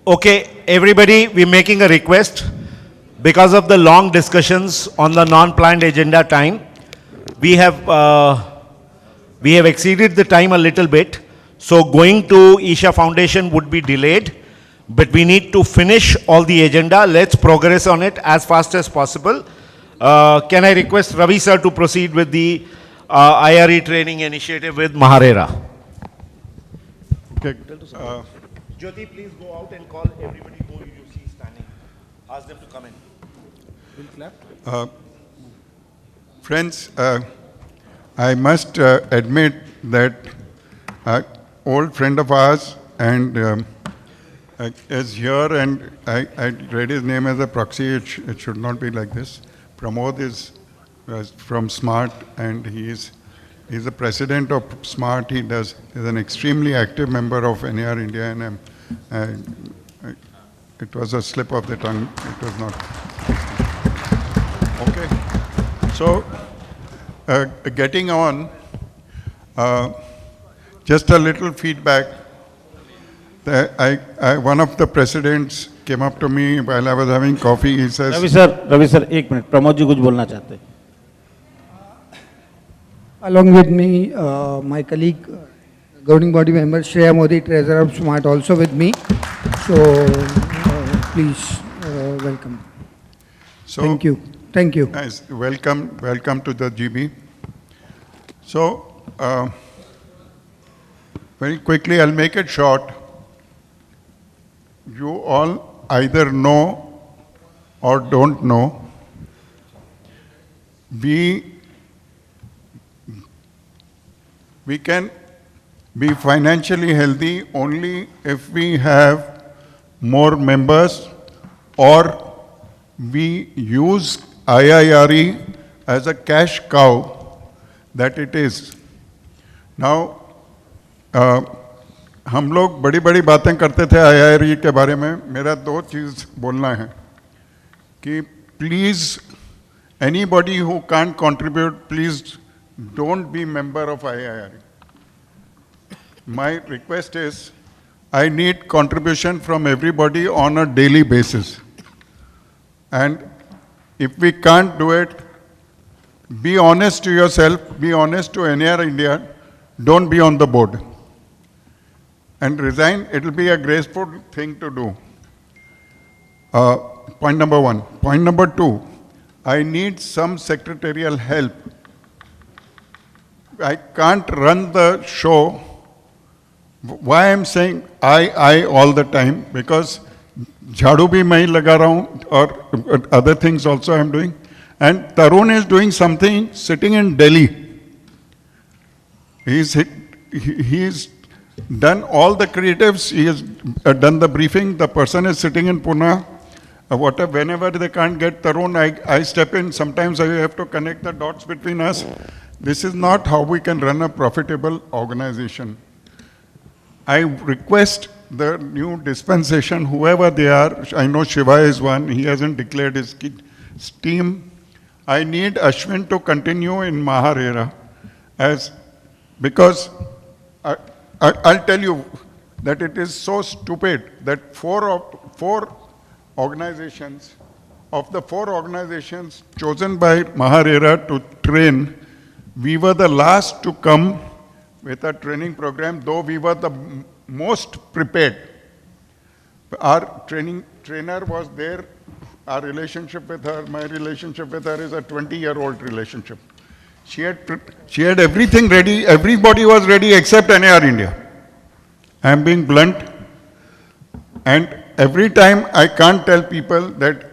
Okay, everybody, we're making a request. Because of the long discussions on the non-planned agenda time, we have exceeded the time a little bit. So going to Isha Foundation would be delayed, but we need to finish all the agenda. Let's progress on it as fast as possible. Can I request Ravi sir to proceed with the IRE training initiative with Maharera? Okay. Jyoti, please go out and call everybody who you see standing. Ask them to come in. We'll clap. Friends, I must admit that old friend of ours and is here, and I read his name as a proxy. It should not be like this. Pramod is from SMART, and he's the president of SMART. Is an extremely active member of NAR India, and it was a slip of the tongue. It was not. Okay. So, getting on, just a little feedback. One of the presidents came up to me while I was having coffee. He says, Ravi sir, 1 minute. Pramod ji kuch bolna chahte hain. Along with me, my colleague, governing body member Shreya Modi, treasurer of SMART, also with me. So, please welcome. so, Thank you. Thank you. Nice. Welcome to the GB. So, very quickly, I'll make it short. You all either know or don't know. We can be financially healthy only if we have more members, or we use IIRE as a cash cow that it is. Now, हम लोग बड़ी बड़ी बातें करते थे IIRE के बारे में. मेरा 2 चीज़ बोलना है कि please, anybody who can't contribute, please don't be member of IIRE. My request is, I need contribution from everybody on a daily basis. And if we can't do it, be honest to yourself, be honest to NAR India, don't be on the board. And resign, it will be a graceful thing to do. Point number 1. Point number 2, I need some secretarial help. I can't run the show. Why I'm saying I all the time? Because jhadu bhi main laga raha hu, or other things also I'm doing. And Tarun is doing something sitting in Delhi. He's done all the creatives. He has done the briefing. The person is sitting in Pune. Whenever they can't get Tarun, I step in. Sometimes I have to connect the dots between us. This is not how we can run a profitable organization. I request the new dispensation, whoever they are, I know Shiva is one, he hasn't declared his team. I need Ashwin to continue in Maharera, because I'll tell you that it is so stupid that four organizations, of the 4 organizations chosen by Maharera to train, we were the last to come with a training program, though we were the most prepared. Our trainer was there. Our relationship with her, my relationship with her is a 20-year-old relationship. She had everything ready. Everybody was ready except NAR India. I am being blunt. And every time I can't tell people that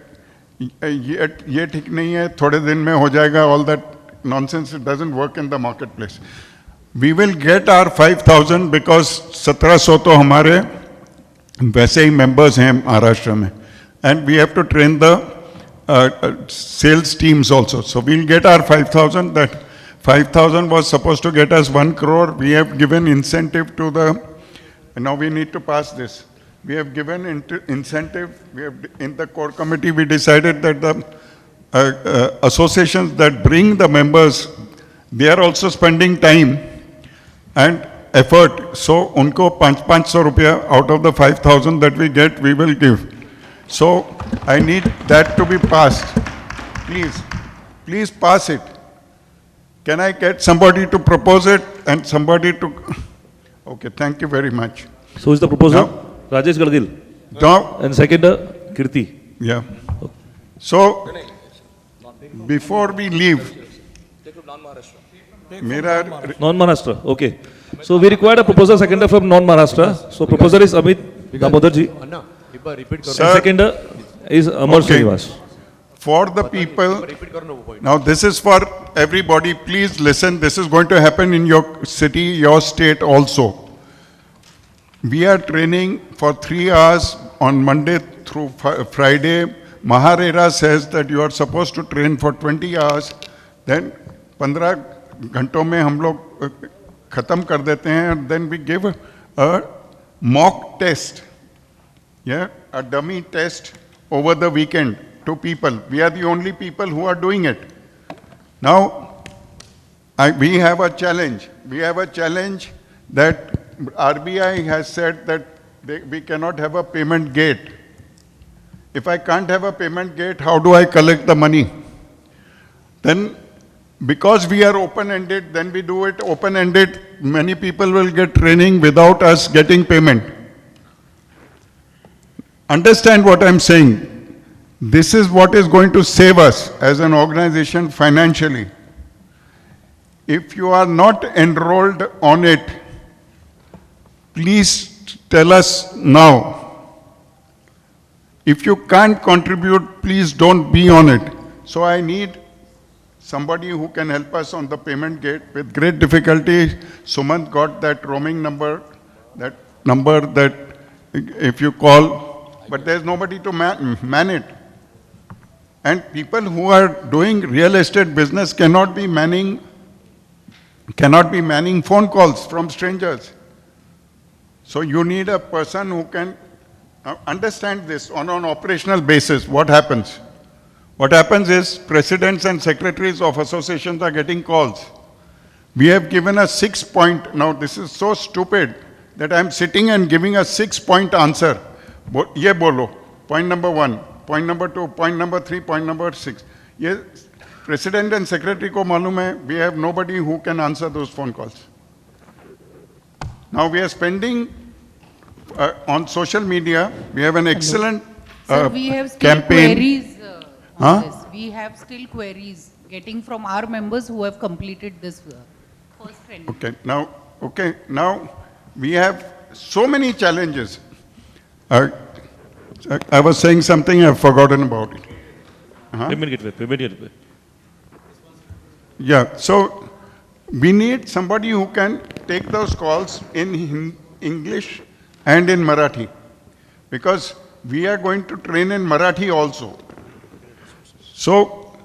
ye thik nahi hai, thode din mein ho jayega, all that nonsense, it doesn't work in the marketplace. We will get our 5,000 because 1,700 तो हमारे वैसे ही members हैं महाराष्ट्र में, and we have to train the sales teams also. So we'll get our 5,000. That 5,000 was supposed to get us 1 crore. We have given incentive to the. Now we need to pass this. We have given incentive. We have, in the core committee, we decided that the associations that bring the members, they are also spending time. And effort. So उनको 500 रुपया out of the 5,000 that we get, we will give. So I need that to be passed. Please pass it. Can I get somebody to propose it and somebody to? Okay, thank you very much. So is the proposal? Now- Rajesh Gadgil. Now, And second, Kirti. yeah. So, before we leave, मेरा Non-Maharashtra. Okay. So we require a proposal seconder from non-Maharashtra. So proposer is Amit Damodarji. And Sir, second is Amar Okay. Srinivas. for the people, now this is for everybody, please listen, this is going to happen in your city, your state also. We are training for 3 hours on Monday through Friday. Maharera says that you are supposed to train for 20 hours, then 15 घंटों में हम लोग खत्म कर देते हैं, and then we give a mock test, yeah, a dummy test over the weekend to people. We are the only people who are doing it. Now, we have a challenge. We have a challenge that RBI has said that we cannot have a payment gate. If I can't have a payment gate, how do I collect the money? Then, because we are open-ended, then we do it open-ended. Many people will get training without us getting payment. Understand what I'm saying. This is what is going to save us as an organization financially. If you are not enrolled on it, please tell us now. If you can't contribute, please don't be on it. So I need somebody who can help us on the payment gate. With great difficulty, Sumant got that roaming number that if you call, but there's nobody to man it. And people who are doing real estate business cannot be manning phone calls from strangers. So you need a person who can understand this on an operational basis. What happens? What happens is presidents and secretaries of associations are getting calls. We have given a 6-point, now this is so stupid that I'm sitting and giving a 6-point answer. Ye bolo, point number 1, point number 2, point number 3, point number 6. Ye president and secretary ko malum hai, we have nobody who can answer those phone calls. Now we are spending on social media, we have an excellent Sir, we have still campaign. queries Huh? on this. We have still queries getting from our members who have completed this first training. Okay, now we have so many challenges. I was saying something, I've forgotten about it. Payment gateway. Yeah, so we need somebody who can take those calls in English and in Marathi, because we are going to train in Marathi also. So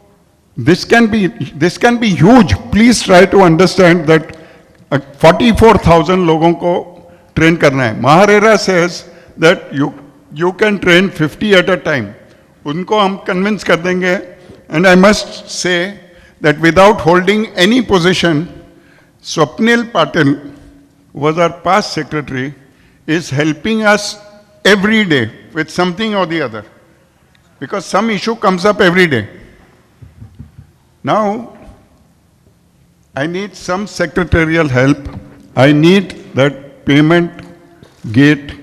this can be huge. Please try to understand that 44,000 लोगों को train करना है. Maharera says that you can train 50 at a time. उनको हम convince कर देंगे. And I must say that without holding any position, Swapnil Patil, who was our past secretary, is helping us every day with something or the other. Because some issue comes up every day. Now, I need some secretarial help. I need that payment gate.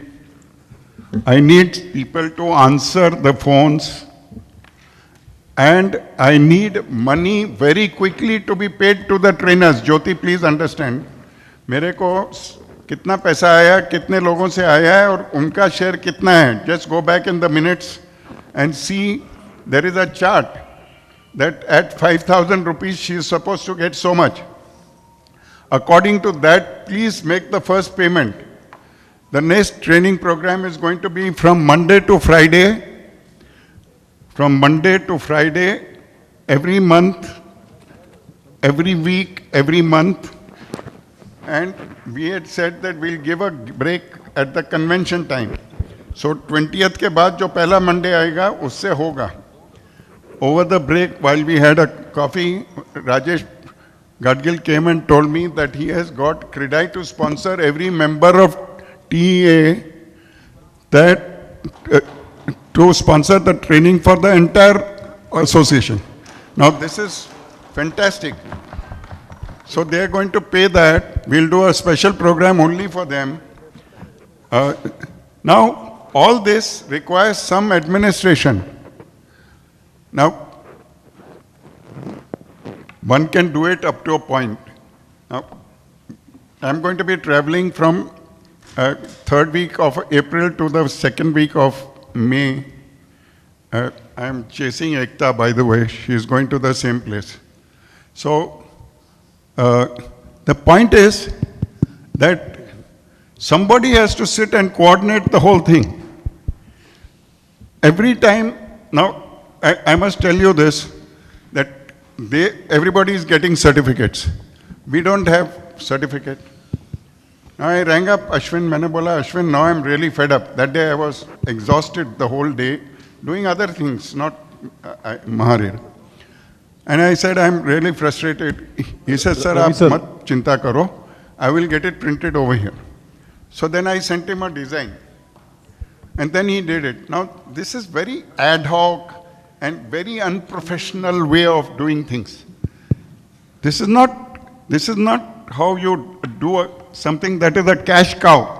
I need people to answer the phones. And I need money very quickly to be paid to the trainers. Jyoti, please understand. मेरे को कितना पैसा आया, कितने लोगों से आया है और उनका शेयर कितना है. Just go back in the minutes and see there is a chart that at 5,000 rupees she is supposed to get so much. According to that, please make the first payment. The next training program is going to be from Monday to Friday. From Monday to Friday, every month, every week, every month. And we had said that we'll give a break at the convention time. So 20th के बाद जो पहला Monday आएगा, उससे होगा. Over the break, while we had a coffee, Rajesh Gadgil came and told me that he has got CREDAI to sponsor every member of TEA that to sponsor the training for the entire association. Now this is fantastic. So they are going to pay that. We'll do a special program only for them. Now all this requires some administration. Now one can do it up to a point. Now I'm going to be traveling from third week of April to the second week of May. I'm chasing Ekta, by the way. She's going to the same place. So the point is that somebody has to sit and coordinate the whole thing. Every time, now I must tell you this, that everybody is getting certificates. We don't have certificate. Now I rang up Ashwin, maine bola, Ashwin, now I'm really fed up. That day I was exhausted the whole day, doing other things, not Maharir. And I said, I'm really frustrated. He said, sir, aap mat chinta karo. I will get it printed over here. So then I sent him a design. And then he did it. Now, this is very ad hoc and very unprofessional way of doing things. This is not how you do something that is a cash cow.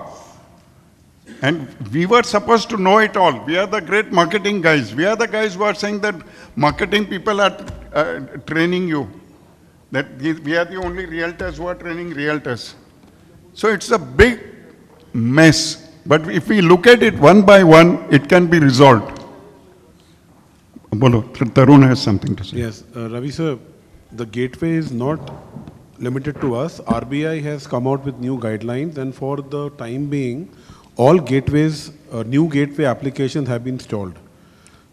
And we were supposed to know it all. We are the great marketing guys. We are the guys who are saying that marketing people are training you. That we are the only realtors who are training realtors. So it's a big mess. But if we look at it one by one, it can be resolved. Bolo, Tarun has something to say. Yes, Ravi sir, the gateway is not limited to us. RBI has come out with new guidelines, and for the time being, all gateways, new gateway applications have been stalled.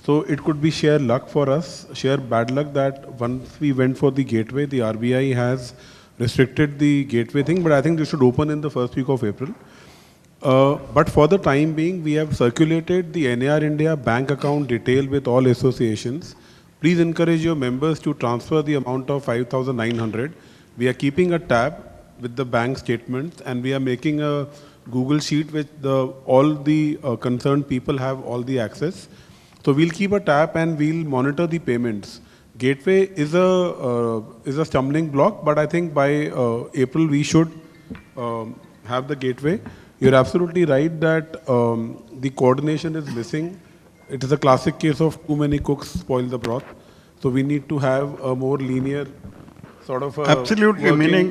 So it could be sheer luck for us, sheer bad luck that once we went for the gateway, the RBI has restricted the gateway thing, but I think this should open in the first week of April. But for the time being, we have circulated the NAR India bank account detail with all associations. Please encourage your members to transfer the amount of 5,900. We are keeping a tab with the bank statements, and we are making a Google sheet which all the concerned people have all the access. So we'll keep a tab and we'll monitor the payments. Gateway is a stumbling block, but I think by April we should have the gateway. You're absolutely right that the coordination is missing. It is a classic case of too many cooks spoil the broth. So we need to have a more linear sort of absolutely, meaning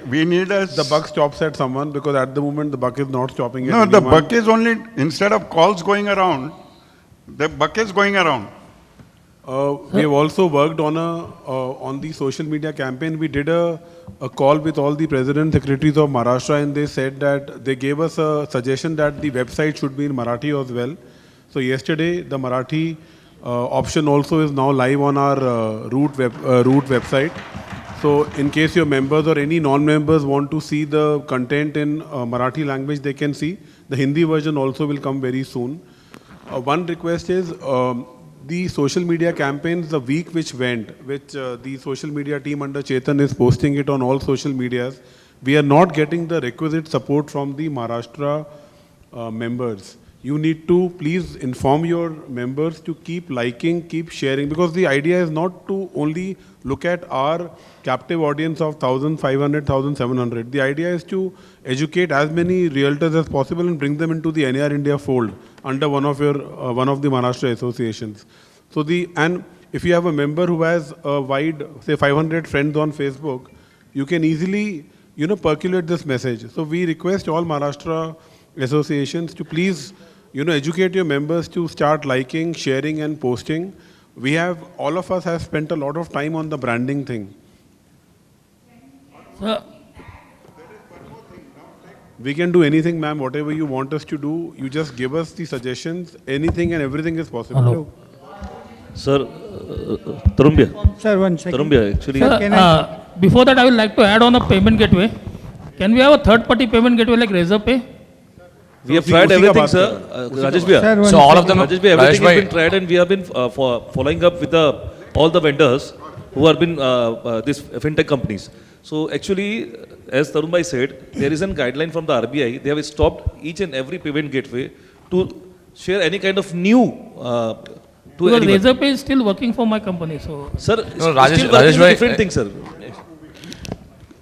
we need the buck stops at someone, because at the moment the buck is not stopping at anyone. The buck is only, instead of calls going around, the buck is going around. We have also worked on the social media campaign. We did a call with all the president secretaries of Maharashtra, and they said that they gave us a suggestion that the website should be in Marathi as well. So yesterday the Marathi option also is now live on our root website. So in case your members or any non-members want to see the content in Marathi language, they can see. The Hindi version also will come very soon. One request is the social media campaigns, the week which went, which the social media team under Chetan is posting it on all social medias, we are not getting the requisite support from the Maharashtra members. You need to please inform your members to keep liking, keep sharing, because the idea is not to only look at our captive audience of 1,500, 1,700. The idea is to educate as many realtors as possible and bring them into the NAR India fold under one of the Maharashtra associations. So and if you have a member who has a wide, say 500 friends on Facebook, you can easily, percolate this message. So we request all Maharashtra associations to please, educate your members to start liking, sharing and posting. All of us have spent a lot of time on the branding thing. We can do anything, ma'am, whatever you want us to do. You just give us the suggestions. Anything and everything is possible. Hello. Sir, Tarumbia. Sir, one second. Tarumbia, actually. Sir, before that, I would like to add on a payment gateway. Can we have a third-party payment gateway like Razorpay? We have tried everything, sir. Rajesh Bhaiya. So all of them, Rajesh Bhaiya, everything Rajesh has been tried, and we have been following up with all the vendors. who have been these fintech companies. So actually, as Tarun Bhai said, there is a guideline from the RBI. They have stopped each and every payment gateway to share any kind of new to Because anyone. Razorpay is still working for my company, so. Sir, No, it's Rajesh- still working Rajesh is a bhai, different thing, sir.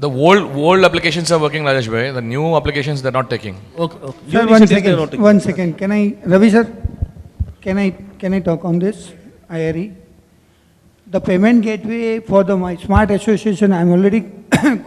The old applications are working, Rajesh bhai. The new applications they're not taking. Okay, okay. New Sir, initiatives they are not taking. one second. Can I, Ravi sir, can I talk on this? IRE? The payment gateway for my smart association, I'm already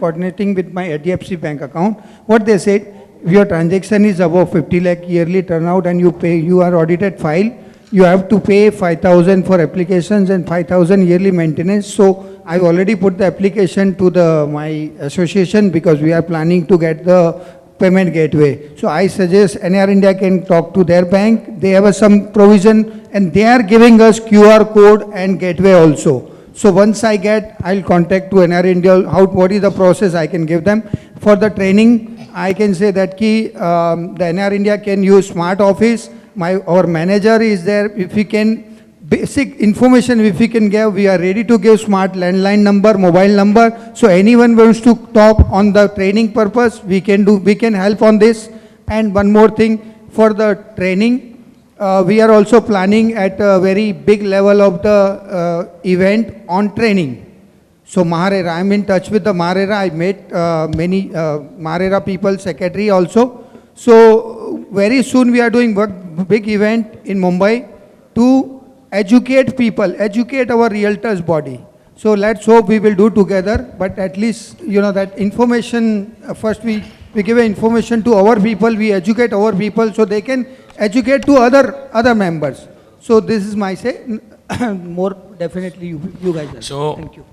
coordinating with my HDFC bank account. What they said, if your transaction is above 50 lakh yearly turnout and you are audited file, you have to pay 5,000 for applications and 5,000 yearly maintenance. So I've already put the application to my association because we are planning to get the payment gateway. So I suggest NR India can talk to their bank. They have some provision and they are giving us QR code and gateway also. So once I'll contact to NR India, what is the process I can give them. For the training, I can say that the NR India can use smart office. Our manager is there. If we can, basic information if we can give, we are ready to give smart landline number, mobile number. So anyone wants to talk on the training purpose, we can help on this. And one more thing, for the training, we are also planning at a very big level of the event on training. So Maharera, I'm in touch with the Maharera. I met many Maharera people, secretary also. So very soon we are doing big event in Mumbai to educate people, educate our realtors body. So let's hope we will do together, but at least, that information, first we give information to our people, we educate our people so they can educate to other members. So this is my say, more definitely you guys are. So, Thank you.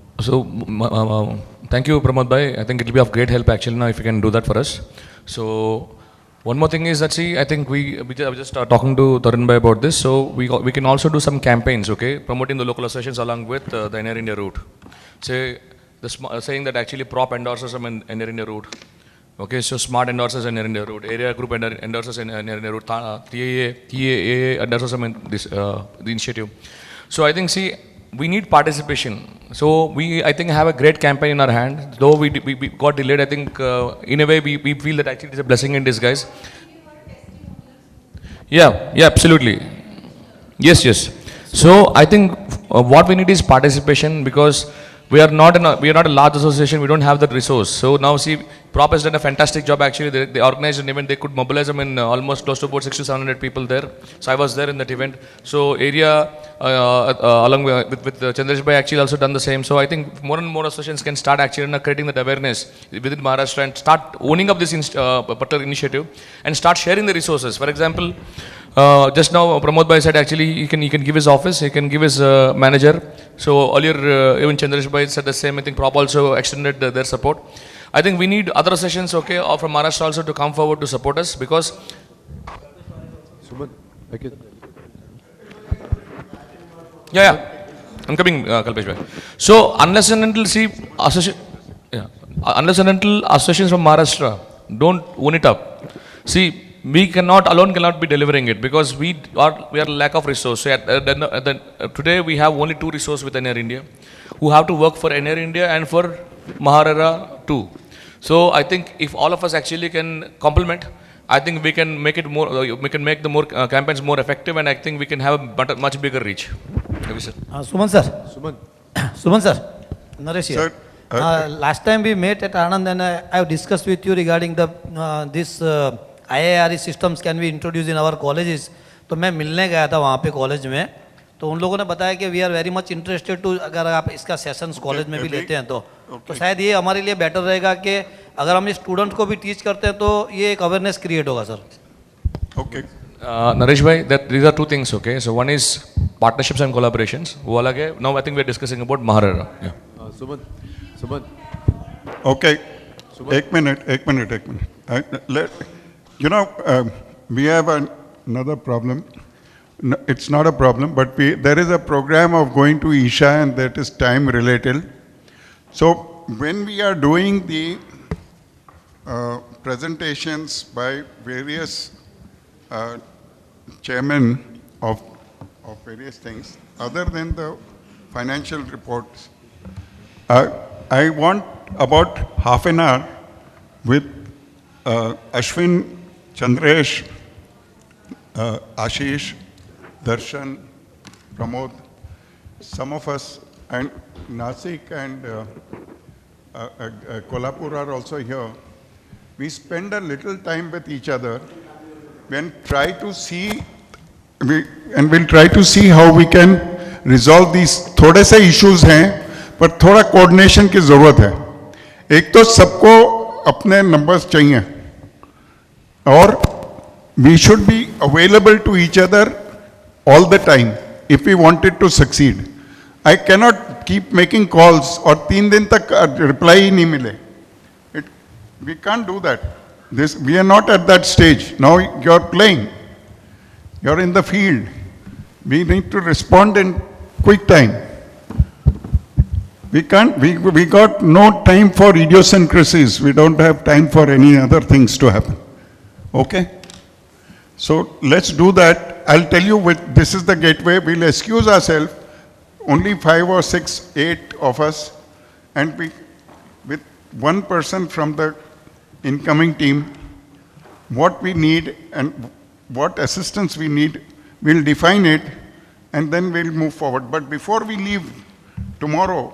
Thank you, Pramod bhai. I think it will be of great help actually now if you can do that for us. So, one more thing is that, see, I think we were just talking to Tarun bhai about this. So we can also do some campaigns, okay, promoting the local associations along with the NR India route. Say saying that actually prop endorses them in NR India route. Okay, so smart endorses NR India route, area group endorses in NR India route, TAA endorses them in this the initiative. So I think, see, we need participation. So I think have a great campaign in our hand. Though we got delayed, I think in a way we feel that actually it's a blessing in disguise. Yeah, absolutely. Yes. So I think what we need is participation, because we are not a large association. We don't have that resource. So now, see, Prop has done a fantastic job actually. They organized an event. They could mobilize them in almost close to about 600 to 700 people there. So I was there in that event. So area along with Chandresh bhai actually also done the same. So I think more and more associations can start actually creating that awareness within Maharashtra and start owning up this particular initiative and start sharing the resources. For example, just now Pramod bhai said actually he can give his office, he can give his manager. So earlier even Chandresh bhai said the same. I think Prop also extended their support. I think we need other associations, okay, or from Maharashtra also to come forward to support us, because I'm coming, Kalpesh bhai. So unless and until associations from Maharashtra don't own it up, see, we cannot be delivering it, because we are lack of resource. So today we have only 2 resources with NR India, who have to work for NR India and for Maharera too. So I think if all of us actually can complement, I think we can make it more. We can make the more campaigns more effective, and I think we can have a much bigger reach. Maybe, sir. Suman sir. Suman sir. Naresh here. Sir, Last time we met at Anand, and I have discussed with you regarding this IIRE systems can be introduced in our colleges. तो मैं मिलने गया था वहाँ पे college में, तो उन लोगों ने बताया कि we are very much interested to, अगर आप इसका सेशंस कॉलेज में भी लेते हैं तो शायद ये हमारे लिए बेटर रहेगा कि अगर हम स्टूडेंट को भी टीच करते हैं तो ये एक अवेयरनेस क्रिएट होगा sir. Okay. Naresh bhai, these are 2 things, okay. So one is partnerships and collaborations. वो अलग है. Now I think we are discussing about Maharera. Yeah. Suman. Okay. Ek minute. We have another problem. No, it's not a problem, but there is a program of going to Isha, and that is time related. So when we are doing the presentations by various chairmen of various things, other than the financial reports, I want about half an hour with Ashwin, Chandresh, Ashish, Darshan, Pramod, some of us, and Nasik and Kolhapur are also here. We spend a little time with each other and try to see, we'll try to see how we can resolve these. थोड़े से issues हैं, पर थोड़ा coordination की ज़रूरत है. एक तो सबको अपने numbers चाहिए, और we should be available to each other all the time if we wanted to succeed. I cannot keep making calls और 3 दिन तक reply ही नहीं मिले. We can't do that. We are not at that stage. Now you're playing. You're in the field. We need to respond in quick time. We can't, we got no time for idiosyncrasies. We don't have time for any other things to happen. Okay? So let's do that. I'll tell you this is the gateway. We'll excuse ourselves, only 5 or 6, 8 of us, and with one person from the incoming team, what we need and what assistance we need, we'll define it, and then we'll move forward. But before we leave tomorrow,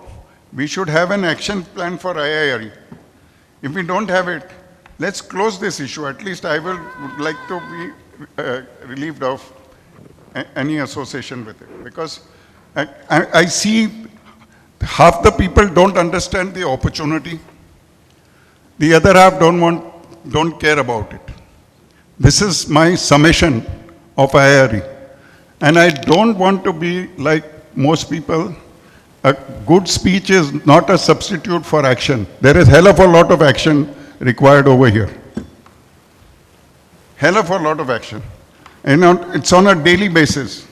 we should have an action plan for IIRE. If we don't have it, let's close this issue. At least I would like to be relieved of any association with it. Because I see half the people don't understand the opportunity. The other half don't care about it. This is my summation of IIRE. And I don't want to be like most people. A good speech is not a substitute for action. There is hell of a lot of action required over here. Hell of a lot of action. And it's on a daily basis.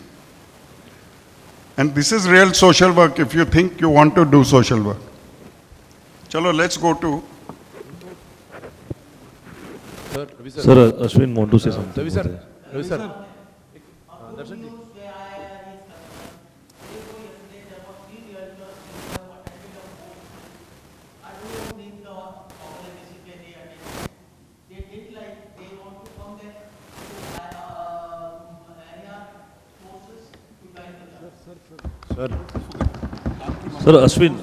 And this is real social work if you think you want to do social work. Chalo, let's go to... Sir, Ashwin want to say something. Ravi sir, Ravi sir. Darshan ji. Sir, Ashwin.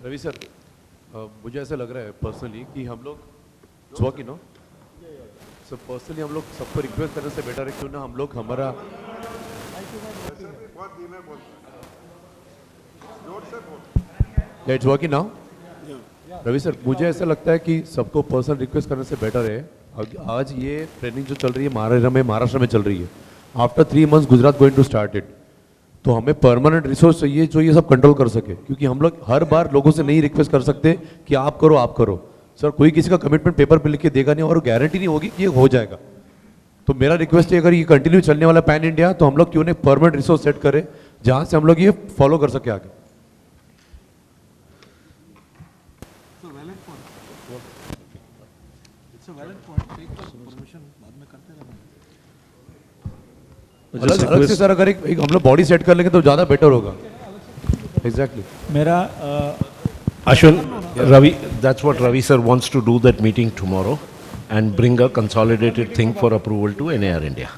Ravi sir, मुझे ऐसा लग रहा है personally कि हम लोग work no sir personally हम लोग सबको रिक्वेस्ट करने से बेटर है क्यों ना हम लोग हमारा it's working now Ravi sir मुझे ऐसा लगता है कि सबको पर्सनल रिक्वेस्ट करने से बेटर है आज ये ट्रेनिंग जो चल रही है महाराष्ट्र में चल रही है after 3 months Gujarat going to start it तो हमें परमानेंट रिसोर्स चाहिए जो ये सब कंट्रोल कर सके क्योंकि हम लोग हर बार लोगों से नहीं रिक्वेस्ट कर सकते कि आप करो सर कोई किसी का कमिटमेंट पेपर पे लिख के देगा नहीं और गारंटी नहीं होगी कि ये हो जाएगा तो मेरा रिक्वेस्ट है अगर ये कंटिन्यू चलने वाला पैन इंडिया तो हम लोग क्यों नहीं परमानेंट रिसोर्स सेट करें जहां से हम लोग ये फॉलो कर सके आगे अलग से सर अगर एक हम लोग बॉडी सेट कर लेंगे तो ज़्यादा बेटर होगा एग्जैक्टली मेरा Ashwin, Ravi, that's what Ravi sir wants to do that meeting tomorrow and bring a consolidated thing for approval to NAR India.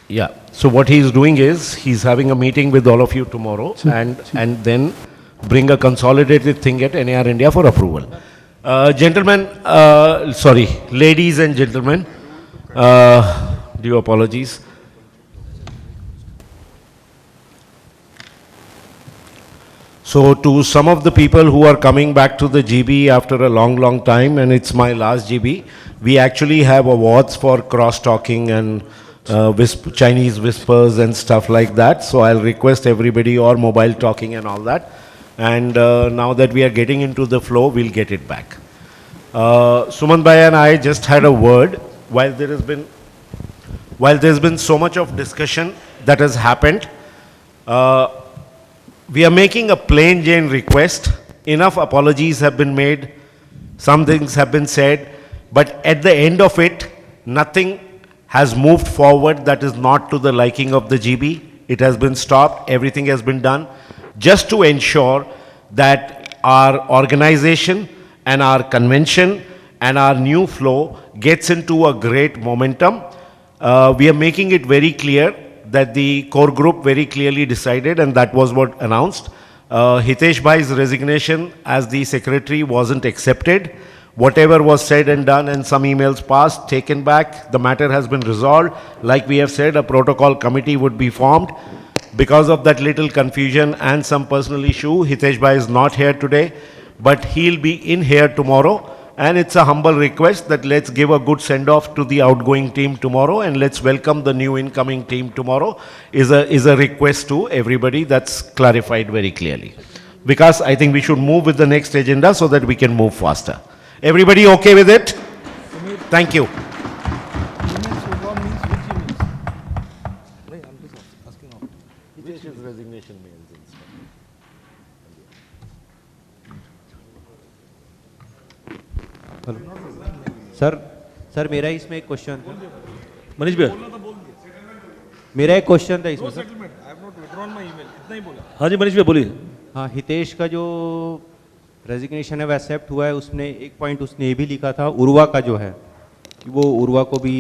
Yeah, so what he's doing is he's having a meeting with all of you tomorrow and then bring a consolidated thing at NAR India for approval. Gentlemen, sorry, ladies and gentlemen, due apologies. So to some of the people who are coming back to the GB after a long time, and it's my last GB, we actually have awards for cross-talking and Chinese whispers and stuff like that. So I'll request everybody, or mobile talking and all that. And now that we are getting into the flow, we'll get it back. Suman Bhai and I just had a word while there's been so much of discussion that has happened. We are making a plain Jane request. Enough apologies have been made. Some things have been said. But at the end of it, nothing has moved forward that is not to the liking of the GB. It has been stopped. Everything has been done. Just to ensure that our organization and our convention and our new flow gets into a great momentum. We are making it very clear that the core group very clearly decided, and that was what announced. Hitesh Bhai's resignation as the secretary wasn't accepted. Whatever was said and done and some emails passed, taken back, the matter has been resolved. Like we have said, a protocol committee would be formed. Because of that little confusion and some personal issue, Hitesh Bhai is not here today, but he'll be in here tomorrow. And it's a humble request that let's give a good send-off to the outgoing team tomorrow and let's welcome the new incoming team tomorrow is a request to everybody. That's clarified very clearly. Because I think we should move with the next agenda so that we can move faster. Everybody okay with it? Thank you. Sir मेरा इसमें एक question था मनीष भैया, मेरा एक question था इसमें sir. हाँ जी मनीष भैया बोलिए। हाँ, हितेश का जो रेजिग्नेशन है वो एक्सेप्ट हुआ है। उसने एक पॉइंट उसने ये भी लिखा था उर्वा का जो है कि वो उर्वा को भी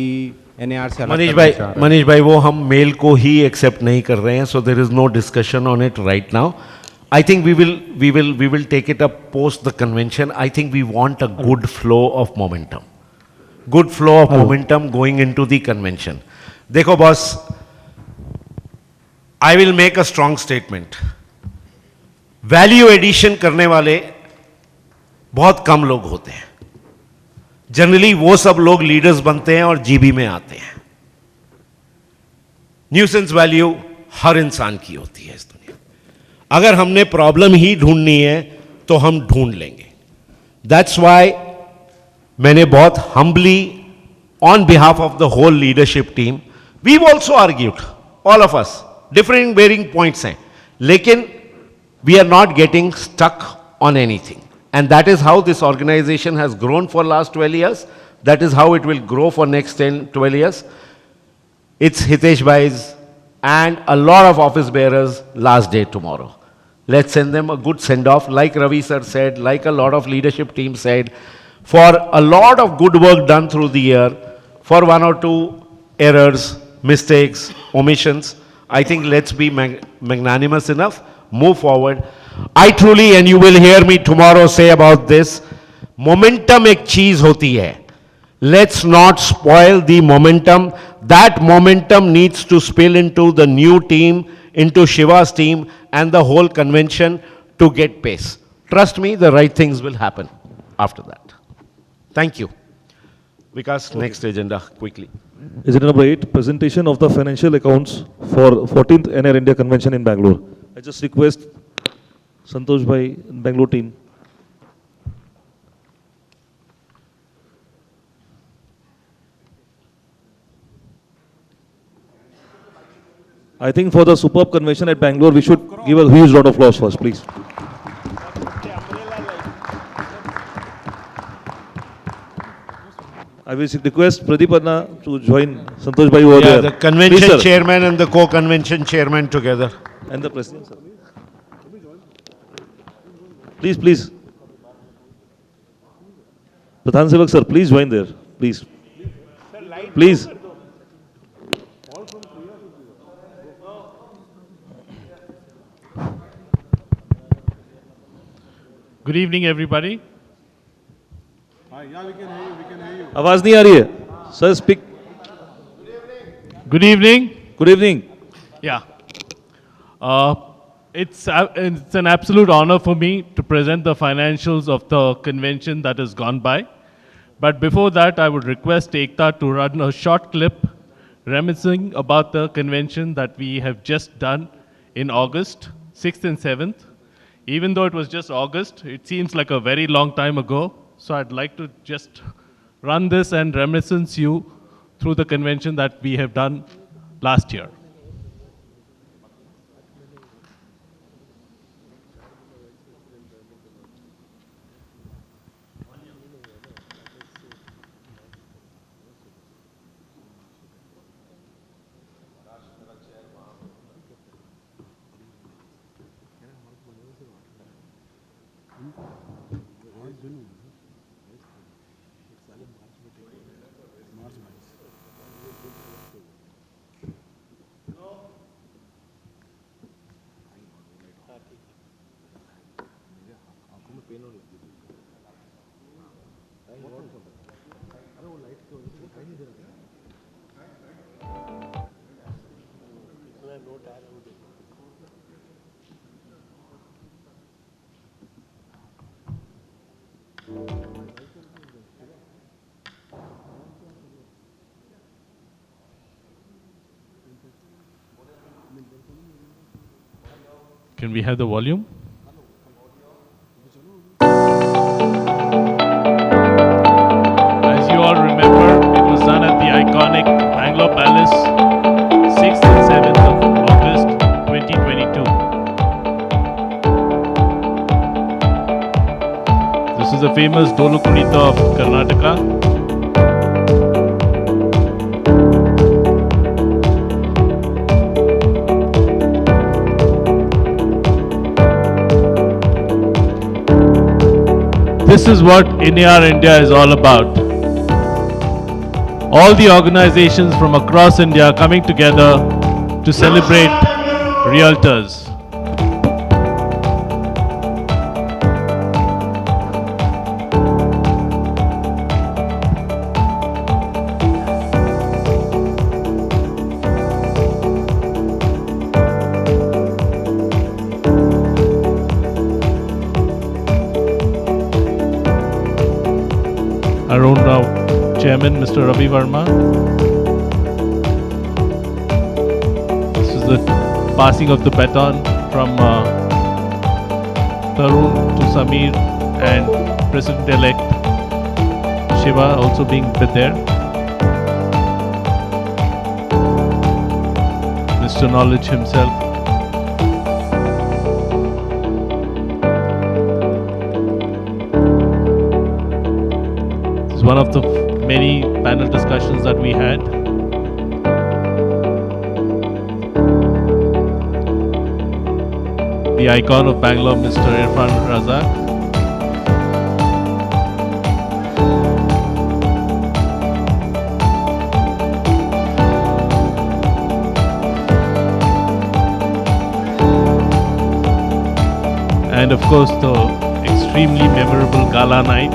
एनएआर से अलग करना चाह रहा है। मनीष भाई वो हम मेल को ही एक्सेप्ट नहीं कर रहे हैं, so there is no discussion on it right now. I think we will take it up post the convention. I think we want a good flow of momentum. Good flow of momentum going into the convention. देखो boss, I will make a strong statement. Value addition करने वाले बहुत कम लोग होते हैं. Generally वो सब लोग leaders बनते हैं और जीबी में आते हैं. Nuisance value हर इंसान की होती है इस दुनिया. अगर हमने प्रॉब्लम ही ढूंढनी है तो हम ढूंढ लेंगे. दैट्स वाई मैंने बहुत humbly on behalf of the whole leadership team, we also argued, all of us, different varying points हैं, लेकिन we are not getting stuck on anything. And that is how this organisation has grown for last 12 years. That is how it will grow for next 10-12 years. It's Hitesh Bhai's and a lot of office bearers last day tomorrow. Let's send them a good send-off, like Ravi sir said, like a lot of leadership team said, for a lot of good work done through the year, for one or two errors, mistakes, omissions. I think let's be magnanimous enough, move forward. I truly, and you will hear me tomorrow say about this, momentum एक चीज होती है. Let's not spoil the momentum. That momentum needs to spill into the new team, into Shiva's team and the whole convention to get pace. Trust me, the right things will happen after that. Thank you. Vikas, next agenda, quickly. Agenda number 8, presentation of the financial accounts for 14th NR India Convention in Bangalore. I just request Santosh Bhai, Bangalore team. I think for the superb convention at Bangalore, we should give a huge round of applause first, please. I will request Pradeep Anna to join Santosh Bhai over there. The convention chairman and the co-convention chairman together. And the president, sir. Please, please. Pradhan Sevak, sir, please join there, please. Please. Good evening, everybody. Hi, yeah, we can hear you, we can hear you. आवाज नहीं आ रही है. Sir, speak. Good evening. Good evening. Yeah. It's an absolute honor for me to present the financials of the convention that has gone by. But before that, I would request Ekta to run a short clip reminiscing about the convention that we have just done in August 6th and 7th. Even though it was just August, it seems like a very long time ago. So I'd like to just run this and reminiscence you through the convention that we have done last year. Can we have the volume? As you all remember, it was done at the iconic Bangalore Palace, 6th and 7th of August 2022. This is the famous Dolu Kunita of Karnataka. This is what NAR India is all about. All the organizations from across India coming together to celebrate realtors. Our own chairman, Mr. Ravi Verma. This is the passing of the baton from Tarun to Samir and President-elect Shiva also being there. Mr. Knowledge himself. One of the many panel discussions that we had. The icon of Bangalore, Mr. Irfan Razak. And of course, the extremely memorable gala night.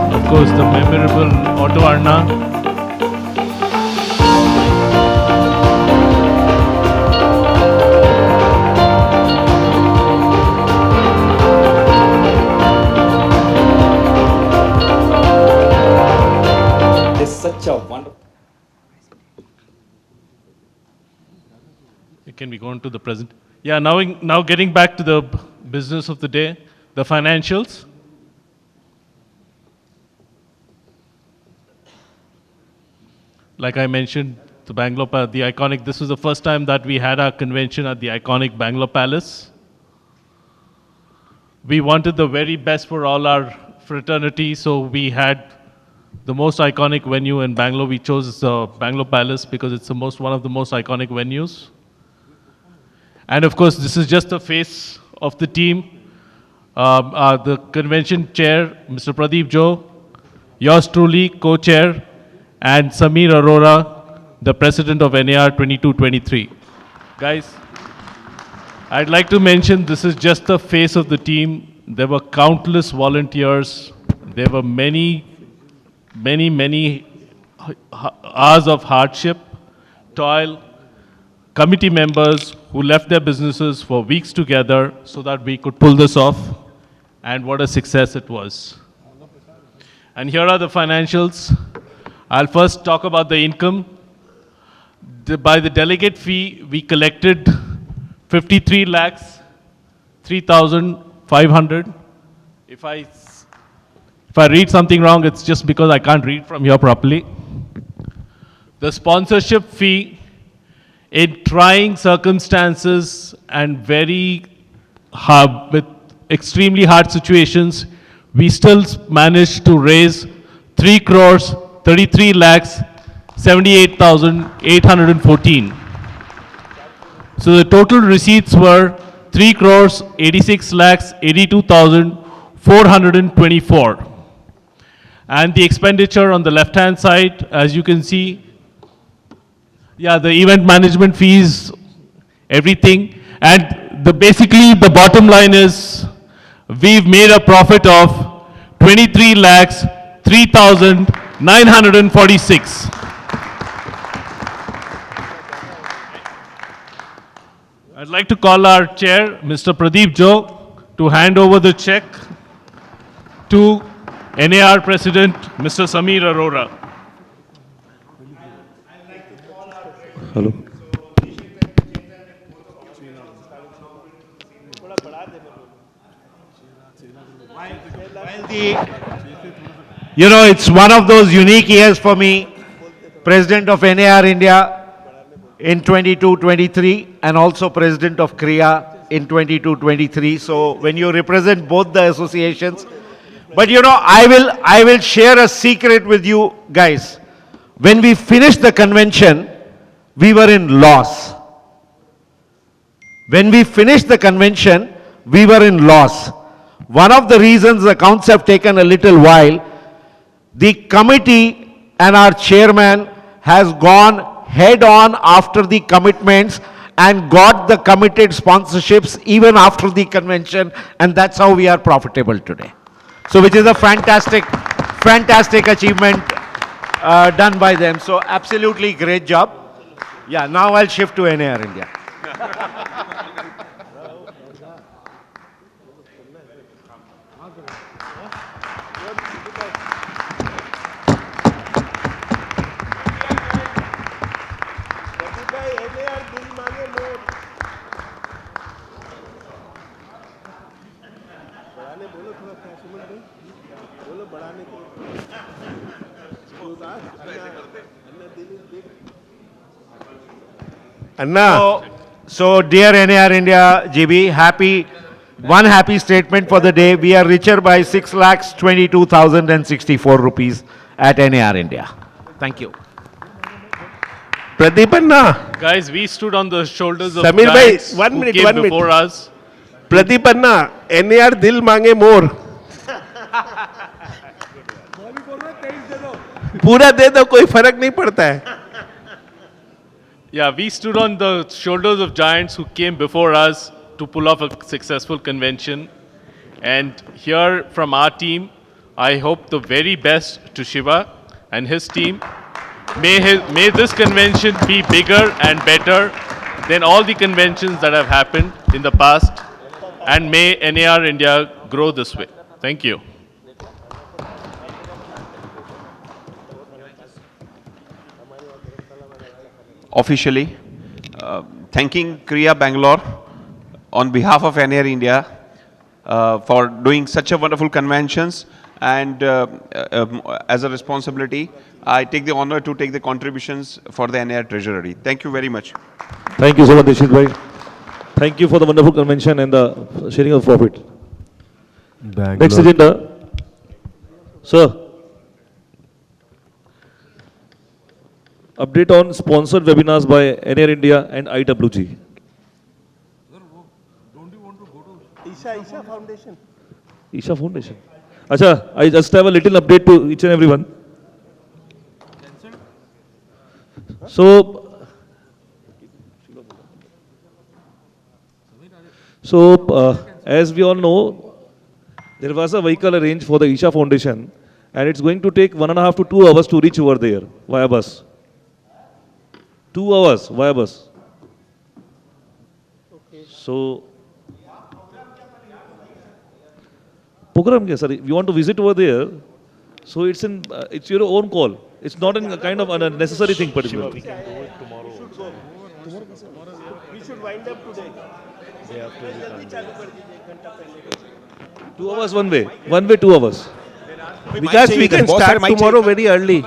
Of course, the memorable Auto Arna. It's such a wonderful. Can we go on to the present? Yeah, now getting back to the business of the day, the financials. Like I mentioned, the iconic, this was the first time that we had our convention at the iconic Bangalore Palace. We wanted the very best for all our fraternity, so we had the most iconic venue in Bangalore. We chose the Bangalore Palace because it's one of the most iconic venues. And of course, this is just the face of the team. The convention chair, Mr. Pradeep Jo, yours truly, co-chair, and Samir Arora, the president of NAR 2223. Guys, I'd like to mention this is just the face of the team. There were countless volunteers. There were many hours of hardship, toil, committee members who left their businesses for weeks together so that we could pull this off. And what a success it was. And here are the financials. I'll first talk about the income. By the delegate fee, we collected 53 lakhs, 3,500. If I read something wrong, it's just because I can't read from here properly. The sponsorship fee, in trying circumstances and with extremely hard situations, we still managed to raise 3 crores 33 lakhs 78,814. So the total receipts were 3 crores 86 lakhs 82,424. And the expenditure on the left-hand side, as you can see, yeah, the event management fees, everything. And basically the bottom line is we've made a profit of 23 lakhs 3,946. I'd like to call our chair, Mr. Pradeep Jo, to hand over the check to NAR President, Mr. Samir Arora. Hello. You know, it's one of those unique years for me, President of NAR India in 22-23 and also President of COAREA in 22-23. So when you represent both the associations, but you know, I will share a secret with you guys. When we finished the convention, we were in loss. When we finished the convention, we were in loss. One of the reasons the accounts have taken a little while, the committee and our chairman has gone head on after the commitments and got the committed sponsorships even after the convention, and that's how we are profitable today. So which is a fantastic achievement done by them. So absolutely great job. Yeah, now I'll shift to NAR India. So dear NAR India GB, one happy statement for the day. We are richer by 6,22,064 rupees at NAR India. Thank you. Pradeep Anna. Guys, we stood on the shoulders of Samir giants bhai, who came before us. Pradeep Anna, NAR dil mange more. पूरा दे दो कोई फर्क नहीं पड़ता है. Yeah, we stood on the shoulders of giants who came before us to pull off a successful convention. And here from our team, I hope the very best to Shiva and his team. May this convention be bigger and better than all the conventions that have happened in the past. And may NAR India grow this way. Thank you. Officially, thanking COAREA Bangalore on behalf of NAR India for doing such a wonderful conventions, and as a responsibility, I take the honor to take the contributions for the NAR Treasury. Thank you very much. Thank you so much, Deshit bhai. Thank you for the wonderful convention and the sharing of profit. Next agenda. Sir. Update on sponsored webinars by NAR India and IWG. Isha Foundation. Isha Foundation. Acha, I just have a little update to each and everyone. So as we all know, there was a vehicle arranged for the Isha Foundation, and it's going to take 1.5 to 2 hours to reach over there via bus. 2 hours via bus. Okay. So, program kya, sir? If you want to visit over there, so it's your own call. It's not a kind of a necessary thing particularly. We can do it tomorrow. We should wind up today. 2 hours one way. 2 hours. Because we can start tomorrow very early.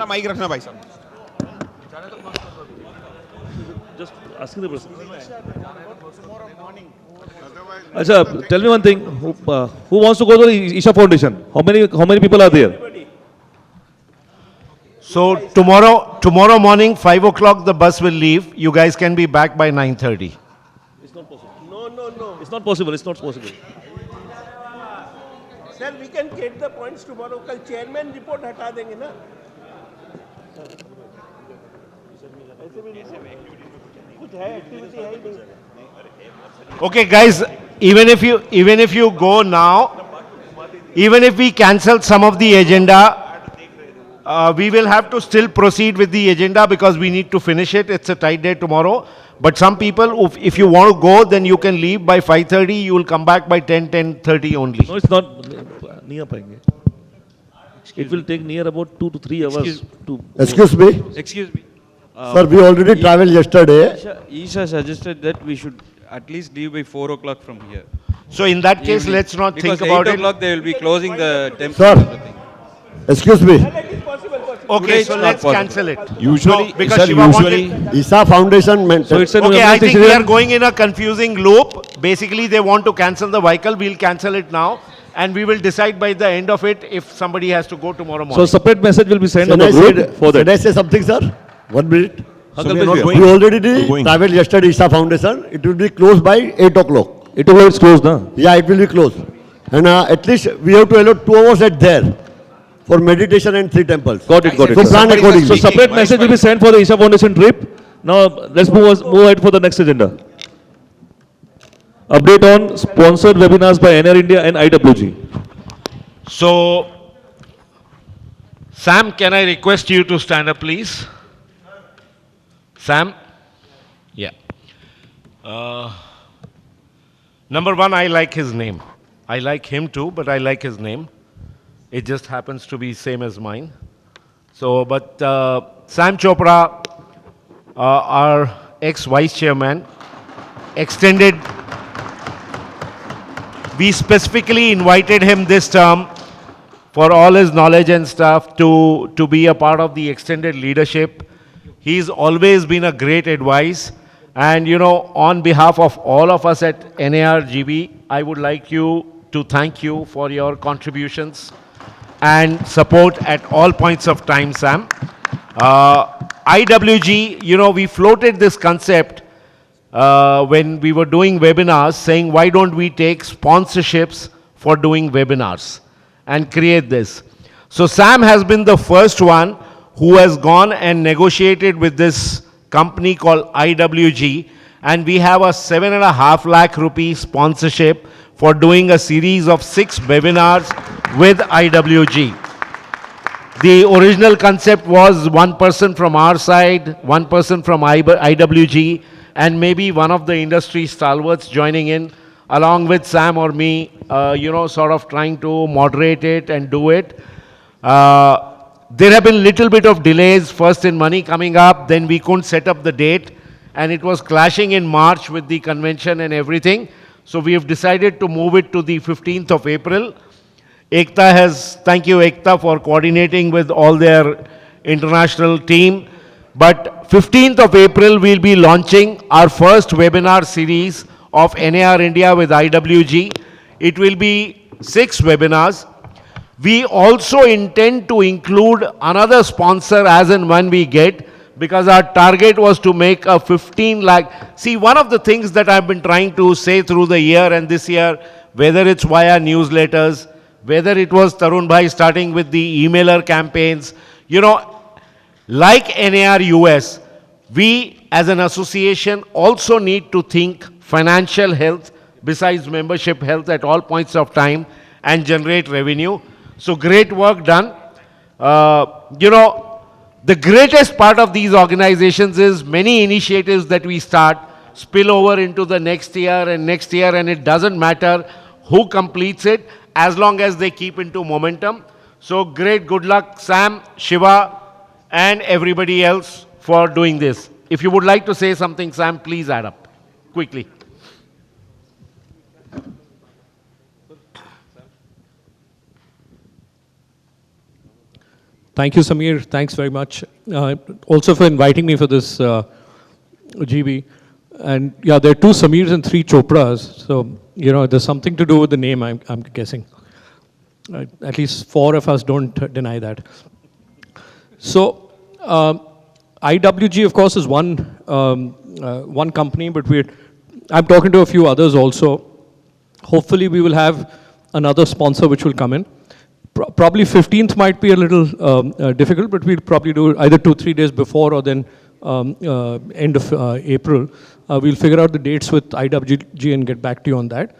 Just asking the person. Achha, tell me one thing. Who wants to go to the Isha Foundation? How many people are there? So tomorrow morning, 5 o'clock, the bus will leave. You guys can be back by 9:30. It's not possible. No. It's not possible. It's not possible. Sir, we can get the points tomorrow. कल chairman report हटा देंगे ना? ऐसे भी कुछ है activity है ही नहीं. Okay, guys, even if you go now, even if we cancel some of the agenda, we will have to still proceed with the agenda because we need to finish it. It's a tight day tomorrow. But some people, if you want to go, then you can leave by 5:30. You will come back by 10:30 only. No, it's not. नहीं आ पाएंगे. It will take near about 2 to 3 hours to. Excuse me. Excuse me. Sir, we already traveled yesterday. Isha suggested that we should at least leave by 4 o'clock from here. So in that case, Evening. let's not Because think about 8 it. o'clock they will be closing the temple Sir. and everything. Excuse me. Okay, Today so it's let's not cancel it. Usually, No, because sir, Shiva usually wanted. Isa Foundation maintains. So it's an Okay, I think we decision. are going in a confusing loop. Basically, they want to cancel the vehicle. We'll cancel it now, and we will decide by the end of it if somebody has to go tomorrow morning. So separate message will be sent on Can the I group say, for that. can I say something, sir? 1 minute. Uncle, we are not We already traveled yesterday, Isa Foundation. It will be closed by 8 o'clock. 8 o'clock is closed, na? Yeah, it will be closed. And at least we have to allot 2 hours at there for meditation and 3 temples. Got it. So plan accordingly. So separate message will be sent for the Isha Foundation trip. Now let's move ahead for the next agenda. Update on sponsored webinars by NR India and IWG. So, Sam, can I request you to stand up, please? Sam? Yeah. Number one, I like his name. I like him too, but I like his name. It just happens to be same as mine. So, but Sam Chopra, our ex-vice chairman, extended. We specifically invited him this term for all his knowledge and stuff to be a part of the extended leadership. He's always been a great advice. And, you know, on behalf of all of us at NARGB, I would like to thank you for your contributions and support at all points of time, Sam. IWG, you know, we floated this concept when we were doing webinars, saying, why don't we take sponsorships for doing webinars and create this? So Sam has been the first one who has gone and negotiated with this company called IWG, and we have a 7.5 lakh rupee sponsorship for doing a series of 6 webinars with IWG. The original concept was one person from our side, one person from IWG, and maybe one of the industry stalwarts joining in, along with Sam or me, you know, sort of trying to moderate it and do it. There have been little bit of delays, first in money coming up, then we couldn't set up the date, and it was clashing in March with the convention and everything. So we have decided to move it to the 15th of April. Ekta has, thank you Ekta for coordinating with all their international team. But 15th of April, we'll be launching our first webinar series of NAR India with IWG. It will be 6 webinars. We also intend to include another sponsor as and when we get, because our target was to make a 15 lakh. See, one of the things that I've been trying to say through the year and this year, whether it's via newsletters, whether it was Tarun Bhai starting with the emailer campaigns, you know, like NAR US, we as an association also need to think financial health besides membership health at all points of time and generate revenue. So great work done. You know, the greatest part of these organizations is many initiatives that we start spill over into the next year, and it doesn't matter who completes it as long as they keep into momentum. So great, good luck, Sam, Shiva, and everybody else for doing this. If you would like to say something, Sam, please add up quickly. Thank you, Samir. Thanks very much. Also for inviting me for this GB. And yeah, there are 2 Samirs and 3 Chopras. So, you know, there's something to do with the name, I'm guessing. At least 4 of us don't deny that. So, IWG, of course, is one company, but we're I'm talking to a few others also. Hopefully we will have another sponsor which will come in. Probably 15th might be a little difficult, but we'll probably do it either 2-3 days before or then end of April. We'll figure out the dates with IWG and get back to you on that.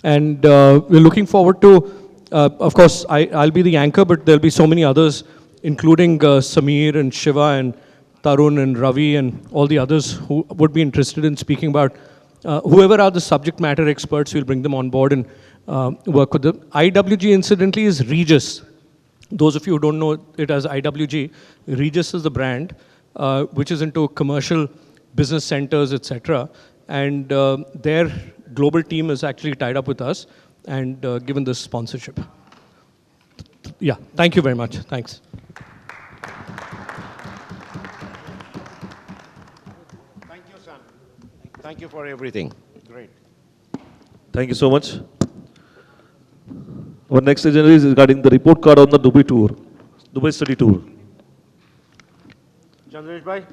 And we're looking forward to, of course, I'll be the anchor, but there'll be so many others, including Samir and Shiva and Tarun and Ravi and all the others who would be interested in speaking about whoever are the subject matter experts. We'll bring them on board and work with them. IWG, incidentally, is Regis. Those of you who don't know it as IWG, Regis is the brand, which is into commercial business centers, etc. And their global team is actually tied up with us and given this sponsorship. Yeah, thank you very much. Thanks. Thank you, Sam. Thank you for everything. Great. Thank you so much. Our next agenda is regarding the report card on the Dubai tour, Dubai study tour. Chandresh bhai?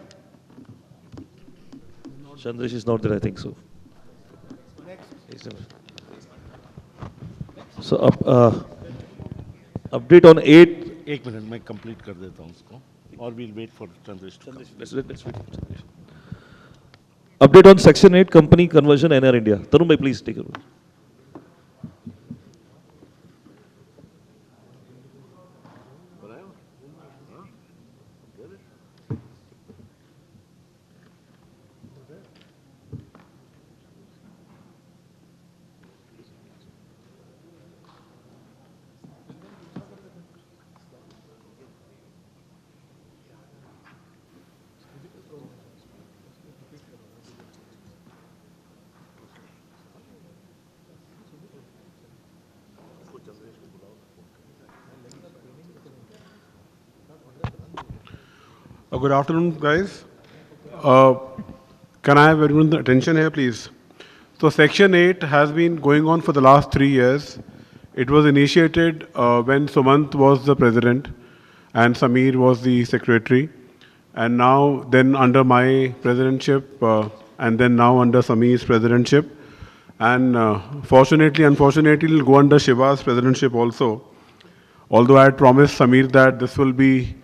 Chandresh is not there, I think so. So, update on 8. एक minute मैं complete कर देता हूँ उसको और we'll wait for Chandresh. Let's wait. Update on Section 8 company conversion NR India. Tarun bhai, please take it over. Good afternoon, guys. Can I have everyone's attention here, please? So Section 8 has been going on for the last 3 years. It was initiated when Sumant was the president and Samir was the secretary. And now, then under my presidentship, and then now under Samir's presidentship. And fortunately, unfortunately, it will go under Shiva's presidentship also. Although I had promised Samir that this will be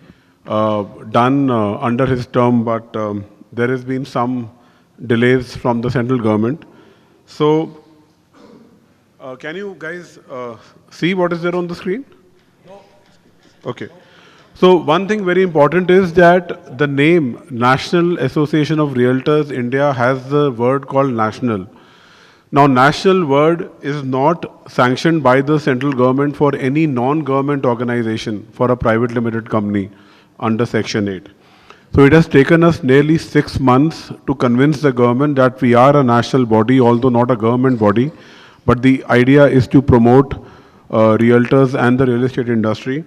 done under his term, but there has been some delays from the central government. So, can you guys see what is there on the screen? No. Okay. So one thing very important is that the name National Association of Realtors India has the word called national. Now, national word is not sanctioned by the central government for any non-government organization for a private limited company under Section 8. So it has taken us nearly 6 months to convince the government that we are a national body, although not a government body. But the idea is to promote realtors and the real estate industry.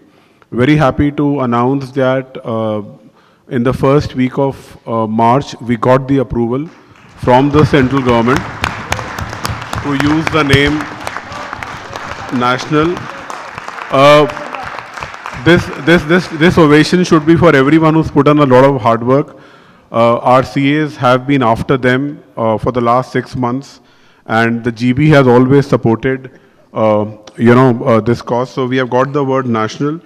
Very happy to announce that in the first week of March, we got the approval from the central government to use the name national. This ovation should be for everyone who's put on a lot of hard work. Our CAs have been after them for the last 6 months, and the GB has always supported, this cause. So we have got the word national.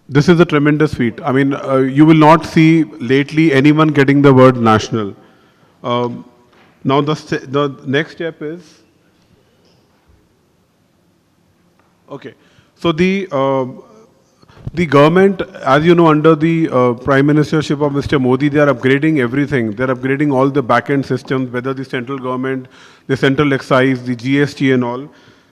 This is a tremendous feat. I mean, you will not see lately anyone getting the word national. Now the next step is, okay. So the government, as you know, under the Prime Ministership of Mr. Modi, they are upgrading everything. They are upgrading all the back-end systems, whether the central government, the central excise, the GST and all.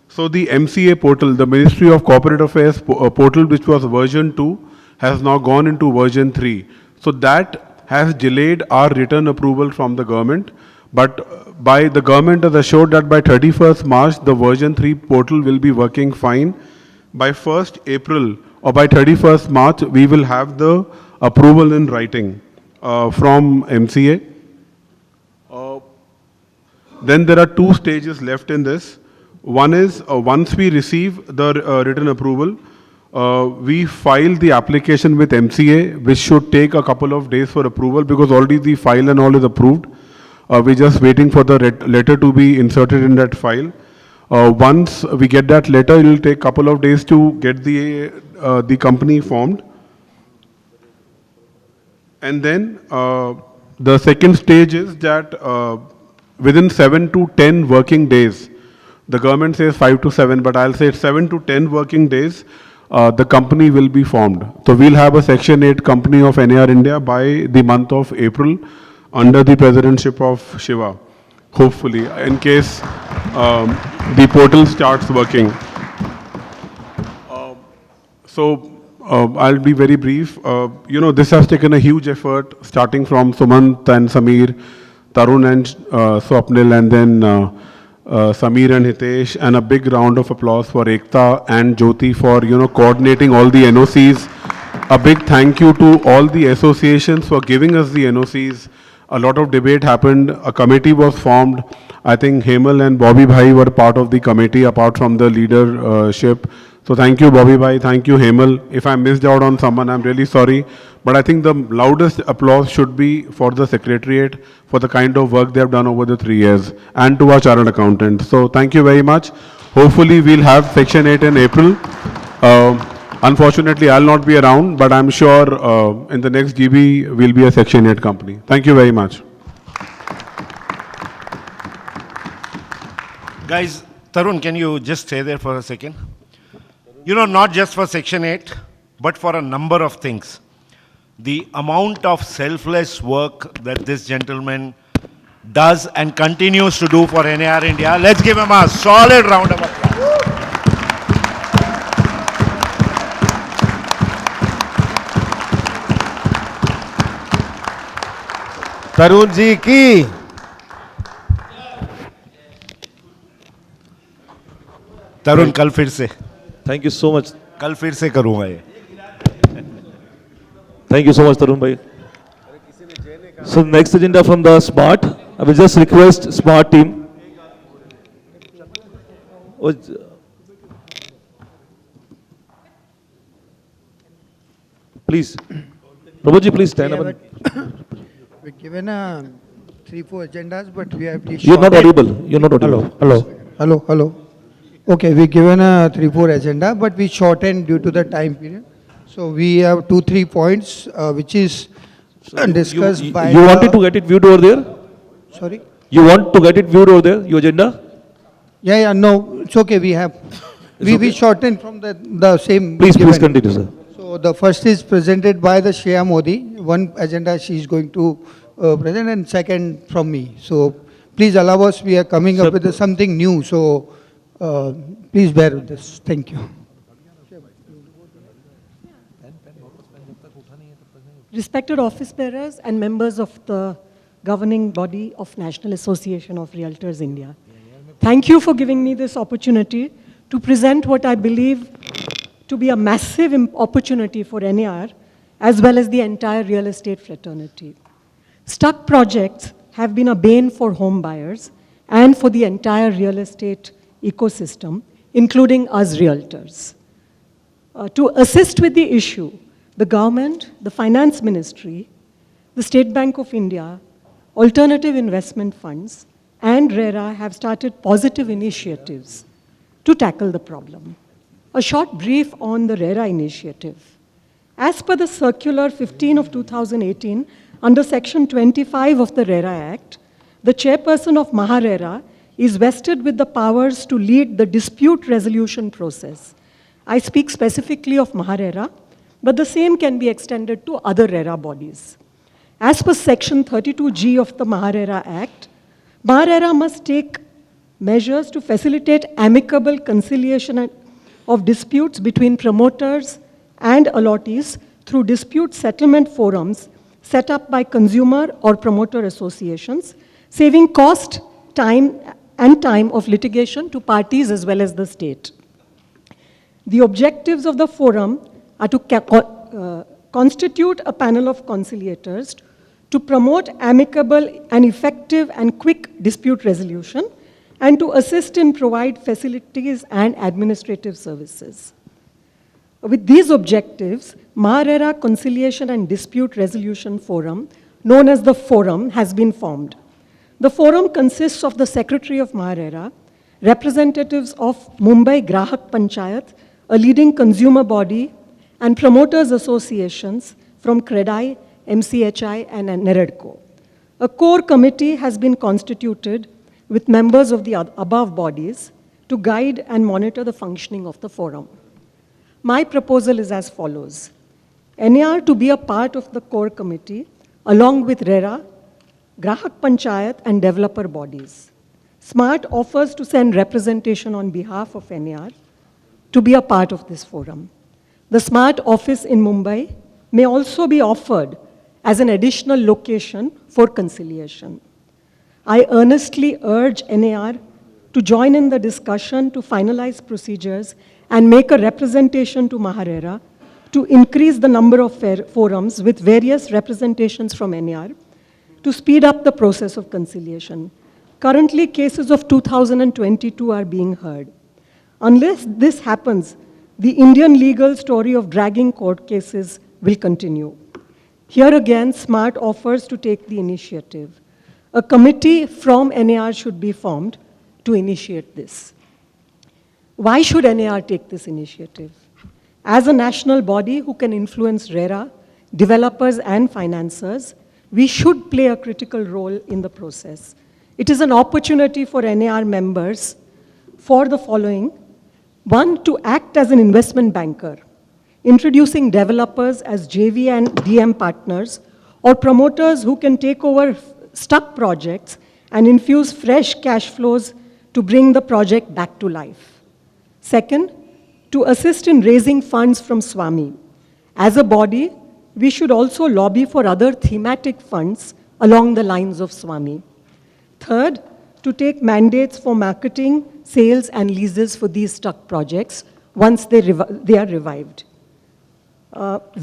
So the MCA portal, the Ministry of Corporate Affairs portal, which was version 2, has now gone into version 3. So that has delayed our return approval from the government. But by the government has assured that by 31st March, the version 3 portal will be working fine. By 1st April or by 31st March, we will have the approval in writing from MCA. Then there are 2 stages left in this. One is once we receive the written approval, we filed the application with MCA, which should take a couple of days for approval because already the file and all is approved. We're just waiting for the letter to be inserted in that file. Once we get that letter, it will take a couple of days to get the company formed. And then the second stage is that within 7 to 10 working days, the government says 5 to 7, but I'll say 7 to 10 working days, the company will be formed. So we'll have a Section 8 company of NAR India by the month of April under the presidentship of Shiva, hopefully, in case the portal starts working. I'll be very brief. This has taken a huge effort, starting from Sumant and Samir, Tarun and Swapnil, and then Samir and Hitesh, and a big round of applause for Ekta and Jyoti for, coordinating all the NOCs. A big thank you to all the associations for giving us the NOCs. A lot of debate happened. A committee was formed. I think Hemal and Bobby Bhai were part of the committee apart from the leadership. So thank you, Bobby Bhai. Thank you, Hemal. If I missed out on someone, I'm really sorry. But I think the loudest applause should be for the Secretariat for the kind of work they have done over the 3 years, and to our chartered accountant. So thank you very much. Hopefully we'll have Section 8 in April. Unfortunately, I'll not be around, but I'm sure in the next GB we'll be a Section 8 company. Thank you very much. Guys, Tarun, can you just stay there for a second? Not just for Section 8, but for a number of things. The amount of selfless work that this gentleman does and continues to do for NAR India, let's give him a solid round of applause. Tarun ji की तरुण कल फिर से Thank you so much. कल फिर से करूंगा ये. Thank you so much, Tarun bhai. So next agenda from the SMART. I will just request SMART team. Please. Prabhuji, please stand up. We're given 3-4 agendas, but we have... You're not audible. You're not audible. Hello. Okay, we given a 3-4 agenda, but we shortened due to the time period. So we have 2-3 points, which is discussed by... You wanted to get it viewed over there? Sorry? You want to get it viewed over there, your agenda? Yeah, no, it's okay, we have. We shortened from the same... Please continue, sir. So the first is presented by the Shreya Modi. One agenda she is going to present, and second from me. So please allow us, we are coming up with something new. So please bear with this. Thank you. Respected office bearers and members of the governing body of National Association of Realtors India, thank you for giving me this opportunity to present what I believe to be a massive opportunity for NAR as well as the entire real estate fraternity. Stuck projects have been a bane for home buyers and for the entire real estate ecosystem, including us realtors. To assist with the issue, the government, the finance ministry, the State Bank of India, alternative investment funds, and RERA have started positive initiatives to tackle the problem. A short brief on the RERA initiative. As per the Circular 15 of 2018, under Section 25 of the RERA Act, the chairperson of MahaRERA is vested with the powers to lead the dispute resolution process. I speak specifically of MahaRERA, but the same can be extended to other RERA bodies. As per Section 32G of the MahaRERA Act, MahaRERA must take measures to facilitate amicable conciliation of disputes between promoters and allottees through dispute settlement forums set up by consumer or promoter associations, saving cost, time of litigation to parties as well as the state. The objectives of the forum are to constitute a panel of conciliators to promote amicable and effective and quick dispute resolution, and to assist in provide facilities and administrative services. With these objectives, Maharera Conciliation and Dispute Resolution Forum, known as the Forum, has been formed. The Forum consists of the Secretary of Maharera, representatives of Mumbai Grahak Panchayat, a leading consumer body, and promoters associations from CREDAI, MCHI, and NEREDCO. A core committee has been constituted with members of the above bodies to guide and monitor the functioning of the forum. My proposal is as follows. NAR to be a part of the core committee along with RERA, Grahak Panchayat, and developer bodies. SMART offers to send representation on behalf of NAR to be a part of this forum. The SMART office in Mumbai may also be offered as an additional location for conciliation. I earnestly urge NAR to join in the discussion to finalize procedures and make a representation to Maharera to increase the number of forums with various representations from NAR to speed up the process of conciliation. Currently, cases of 2022 are being heard. Unless this happens, the Indian legal story of dragging court cases will continue. Here again, SMART offers to take the initiative. A committee from NAR should be formed to initiate this. Why should NAR take this initiative? As a national body who can influence RERA, developers and financiers, we should play a critical role in the process. It is an opportunity for NAR members for the following. One, to act as an investment banker, introducing developers as JV and DM partners or promoters who can take over stuck projects and infuse fresh cash flows to bring the project back to life. Second, to assist in raising funds from Swami. As a body, we should also lobby for other thematic funds along the lines of Swami. Third, to take mandates for marketing, sales, and leases for these stuck projects once they are revived.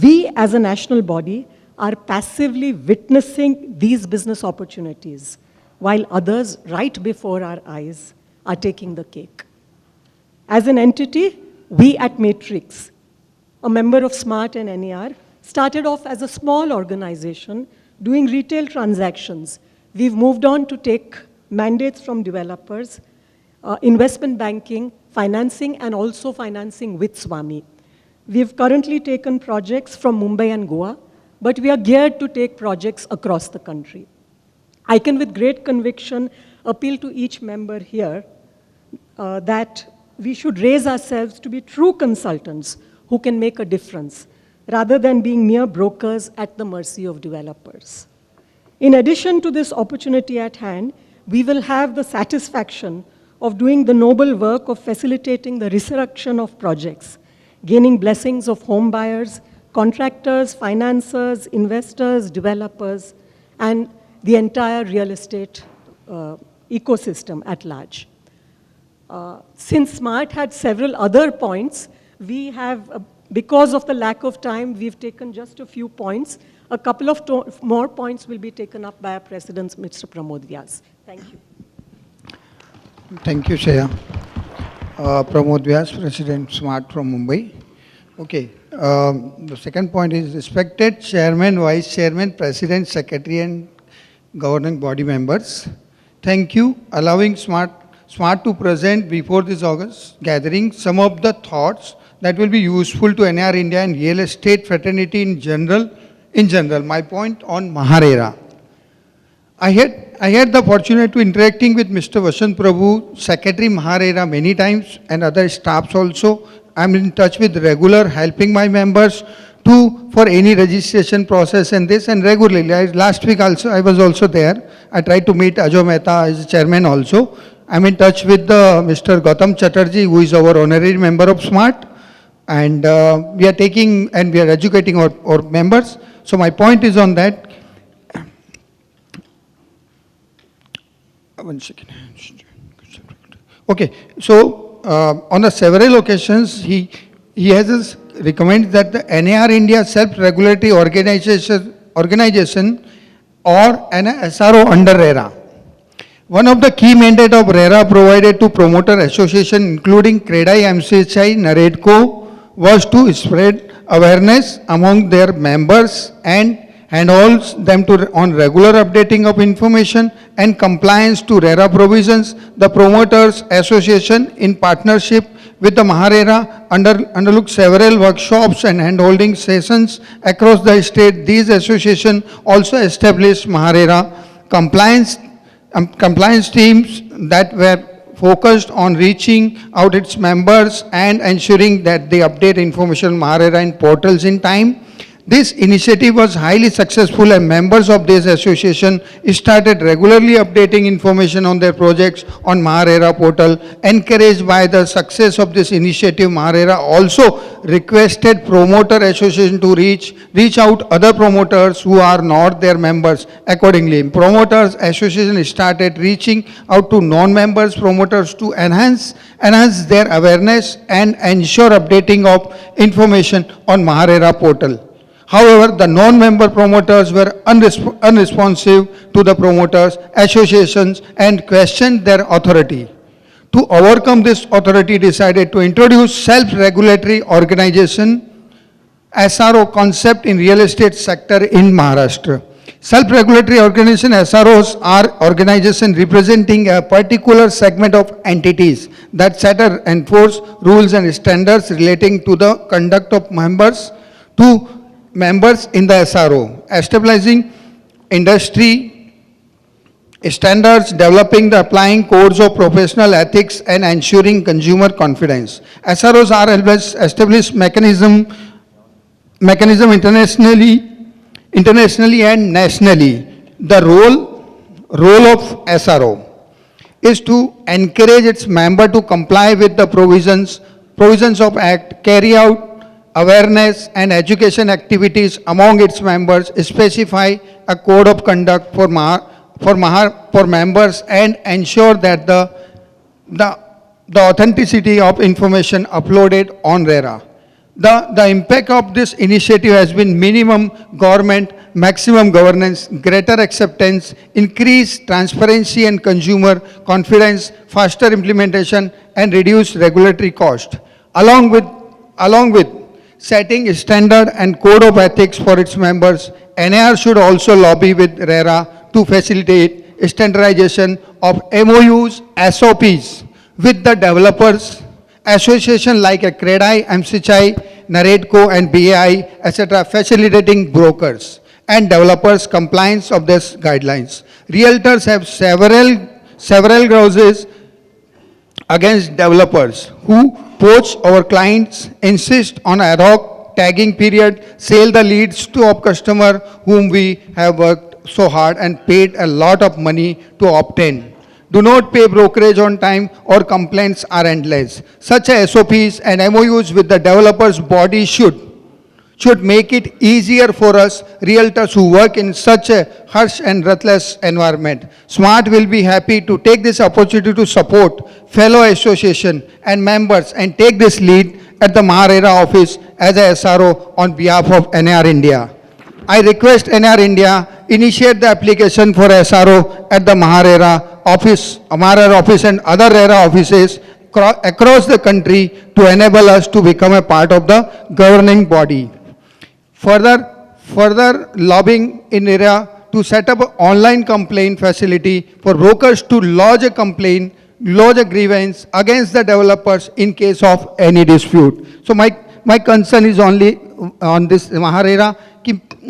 We, as a national body, are passively witnessing these business opportunities, while others, right before our eyes, are taking the cake. As an entity, we at Matrix, a member of SMART and NAR, started off as a small organization doing retail transactions. We've moved on to take mandates from developers, investment banking, financing, and also financing with Swami. We've currently taken projects from Mumbai and Goa, but we are geared to take projects across the country. I can with great conviction appeal to each member here that we should raise ourselves to be true consultants who can make a difference, rather than being mere brokers at the mercy of developers. In addition to this opportunity at hand, we will have the satisfaction of doing the noble work of facilitating the resurrection of projects, gaining blessings of home buyers, contractors, financiers, investors, developers, and the entire real estate ecosystem at large. Since SMART had several other points, we have, because of the lack of time, we've taken just a few points. A couple of more points will be taken up by our President, Mr. Pramod Vyas. Thank you. Thank you, Shreya. Pramod Vyas, President, SMART from Mumbai. Okay, the second point is respected Chairman, Vice Chairman, President, Secretary, and governing body members. Thank you, allowing SMART to present before this August gathering some of the thoughts that will be useful to NAR India and real estate fraternity in general. My point on Maharera. I had the opportunity to interacting with Mr. Vasant Prabhu, Secretary Maharera many times, and other staffs also. I'm in touch with regular, helping my members for any registration process and this, and regularly. Last week also, I was also there. I tried to meet Ajo Mehta as chairman also. I'm in touch with Mr. Gautam Chatterjee, who is our honorary member of SMART, and we are taking and we are educating our members. So my point is on that. One second. Okay, so on the several occasions, he has recommended that the NAR India self-regulatory organization or an SRO under RERA. One of the key mandate of RERA provided to promoter association, including CREDAI, MCHI, NEREDCO, was to spread awareness among their members and holds them to on regular updating of information and compliance to RERA provisions. The Promoters Association, in partnership with the MahaRERA, undertook several workshops and hand-holding sessions across the state. These associations also established MahaRERA compliance teams that were focused on reaching out its members and ensuring that they update information on MahaRERA in portals in time. This initiative was highly successful and members of this association started regularly updating information on their projects on MahaRERA portal. Encouraged by the success of this initiative, MahaRERA also requested promoter association to reach out other promoters who are not their members. Accordingly, promoters association started reaching out to non-members promoters to enhance their awareness and ensure updating of information on MahaRERA portal. However, the non-member promoters were unresponsive to the promoters associations and questioned their authority. To overcome this, authority decided to introduce self-regulatory organization SRO concept in real estate sector in Maharashtra. Self-regulatory organization SROs are organizations representing a particular segment of entities that set or enforce rules and standards relating to the conduct of members in the SRO, establishing industry standards, developing the applying codes of professional ethics, and ensuring consumer confidence. SROs are always established mechanism internationally and nationally. The role of SRO is to encourage its member to comply with the provisions of Act, carry out awareness and education activities among its members, specify a code of conduct for members, and ensure that the authenticity of information uploaded on RERA. The impact of this initiative has been minimum government, maximum governance, greater acceptance, increased transparency and consumer confidence, faster implementation, and reduced regulatory cost. Along with setting standard and code of ethics for its members, NAR should also lobby with RERA to facilitate standardization of MOUs, SOPs with the developers association like a CREDI, MCHI, NAREDCO and BAI, etc., facilitating brokers and developers compliance of these guidelines. Realtors have several grievances against developers who poach our clients, insist on ad hoc tagging period, sell the leads to a customer whom we have worked so hard and paid a lot of money to obtain. Do not pay brokerage on time or complaints are endless. Such SOPs and MOUs with the developers body should make it easier for us realtors who work in such a harsh and ruthless environment. SMART will be happy to take this opportunity to support fellow association and members and take this lead at the MahaRERA office as a SRO on behalf of NAR India. I request NAR India initiate the application for SRO at the MahaRERA office and other RERA offices across the country to enable us to become a part of the governing body. Further lobbying in area to set up an online complaint facility for brokers to lodge a complaint, lodge a grievance against the developers in case of any dispute. So my concern is only on this MahaRERA.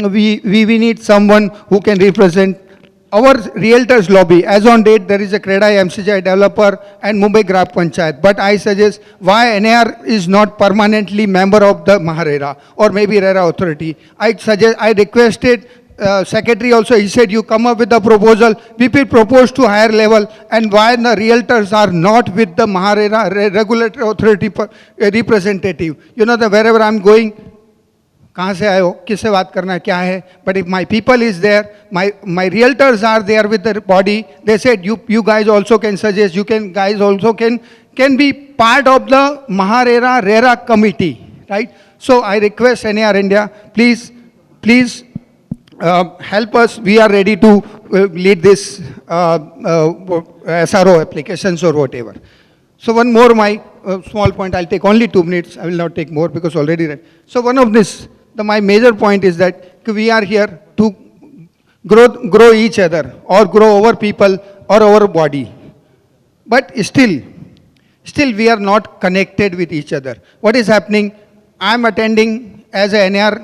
We need someone who can represent our realtors lobby. As on date, there is a CREDI, MCHI developer and Mumbai Gram Panchayat. But I suggest why NAR is not permanently member of the MahaRERA or maybe RERA authority. I requested secretary also, he said you come up with a proposal, we will propose to higher level, and why the realtors are not with the MahaRERA regulatory authority representative. You know, wherever I'm going, कहाँ से आए हो, किससे बात करना है, क्या है, but if my people is there, my realtors are there with the body, they said you guys also can suggest, guys also can be part of the MahaRERA RERA committee, right? So I request NAR India, please help us. We are ready to lead this SRO applications or whatever. So one more, my small point, I'll take only 2 minutes, I will not take more because already read. So one of this, my major point is that we are here to grow each other or grow our people or our body. But still we are not connected with each other. What is happening? I am attending as a NAR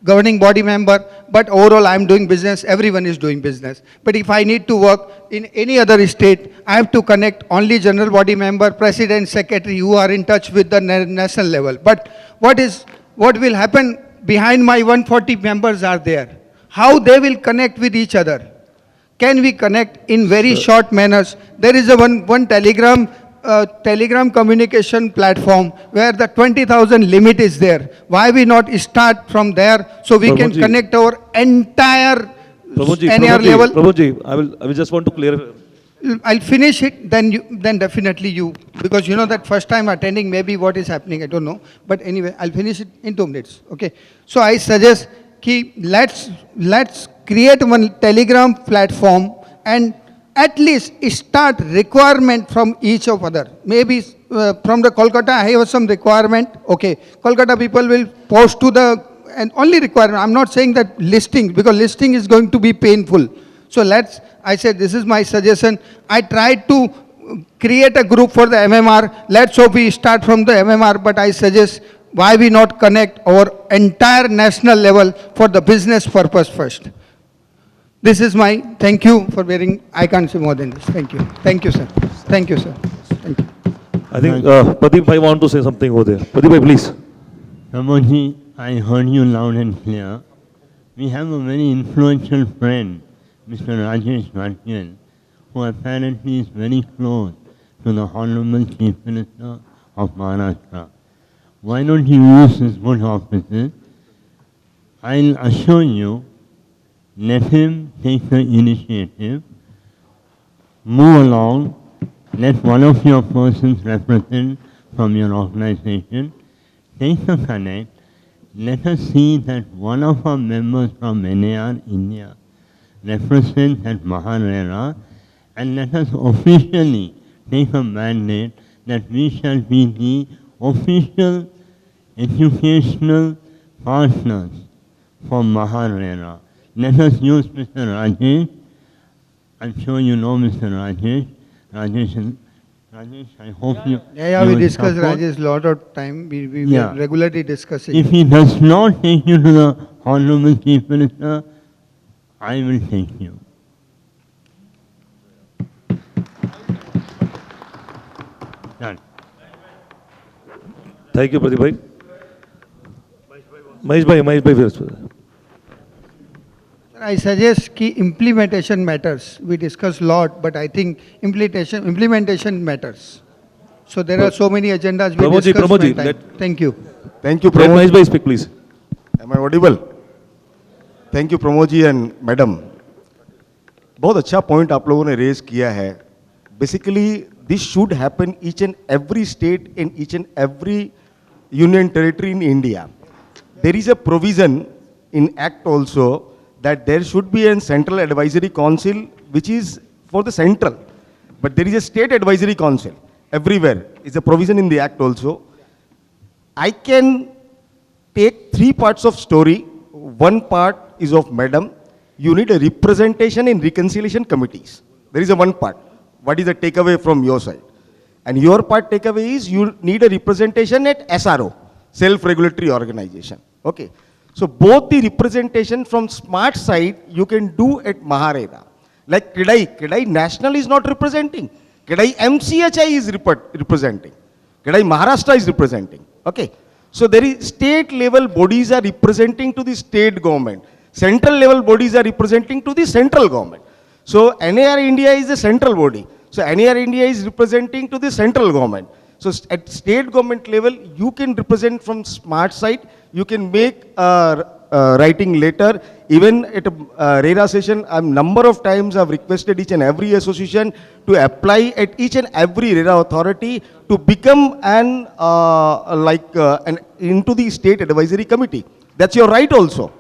governing body member, but overall I am doing business, everyone is doing business. But if I need to work in any other state, I have to connect only general body member, president, secretary who are in touch with the national level. But what will happen behind my 140 members are there? How they will connect with each other? Can we connect in very short manners? There is a one Telegram communication platform where the 20,000 limit is there. Why we not start from there so we can connect our entire NAR level? Prabhuji, I will just want to clear. I'll finish it, then definitely you, because you know that first time attending, maybe what is happening, I don't know. But anyway, I'll finish it in 2 minutes, okay? So I suggest let's create one Telegram platform and at least start requirement from each of other. Maybe from the Kolkata, I have some requirement. Okay, Kolkata people will post to the, and only requirement. I'm not saying that listing, because listing is going to be painful. So I said this is my suggestion. I tried to create a group for the MMR. Let's hope we start from the MMR, but I suggest why we not connect our entire national level for the business purpose first. This is my, thank you for bearing, I can't say more than this. Thank you. Thank you, sir. Thank you, sir. Thank you. I think Pradeep Bhai want to say something over there. Pradeep Bhai, please. Ramoji, I heard you loud and clear. We have a very influential friend, Mr. Rajesh Bhatia, who apparently is very close to the Honorable Chief Minister of Maharashtra. Why don't you use his good offices? I'll assure you, let him take the initiative, move along, let one of your persons represent from your organization, take the connect, let us see that one of our members from NAR India represents at Maharera, and let us officially take a mandate that we shall be the official educational partners for Maharera. Let us use Mr. Rajesh. I'm sure you know Mr. Rajesh. Rajesh, I hope you. Yeah, we discussed Rajesh a lot of time. We are regularly discussing. If he does not take you to the Honorable Chief Minister, I will take you. Done. Thank you, Pradeep Bhai. Mahesh Bhai first. I suggest key implementation matters. We discussed a lot, but I think implementation matters. So there are so many agendas we discussed. Thank you. Thank you, Let Mahesh Pramod. Bhai speak, please. Am I audible? Thank you, Pramod ji and madam. बहुत अच्छा point आप लोगों ने raise किया है. Basically, this should happen each and every state in each and every union territory in India. There is a provision in Act also that there should be a central advisory council which is for the central, but there is a state advisory council everywhere. It's a provision in the Act also. I can take 3 parts of story. One part is of madam. You need a representation in reconciliation committees. There is a one part. What is the takeaway from your side? And your part takeaway is you need a representation at SRO, self-regulatory organization. Okay. So both the representation from smart side you can do at Maharera. Like Kedai national is not representing. Kedai MCHI is representing. Kedai Maharashtra is representing. Okay. So there is state level bodies are representing to the state government. Central level bodies are representing to the central government. So NAR India is the central body. So NAR India is representing to the central government. So at state government level, you can represent from smart side. You can make writing letter. Even at a RERA session, a number of times I've requested each and every association to apply at each and every RERA authority to become into the state advisory committee. That's your right also.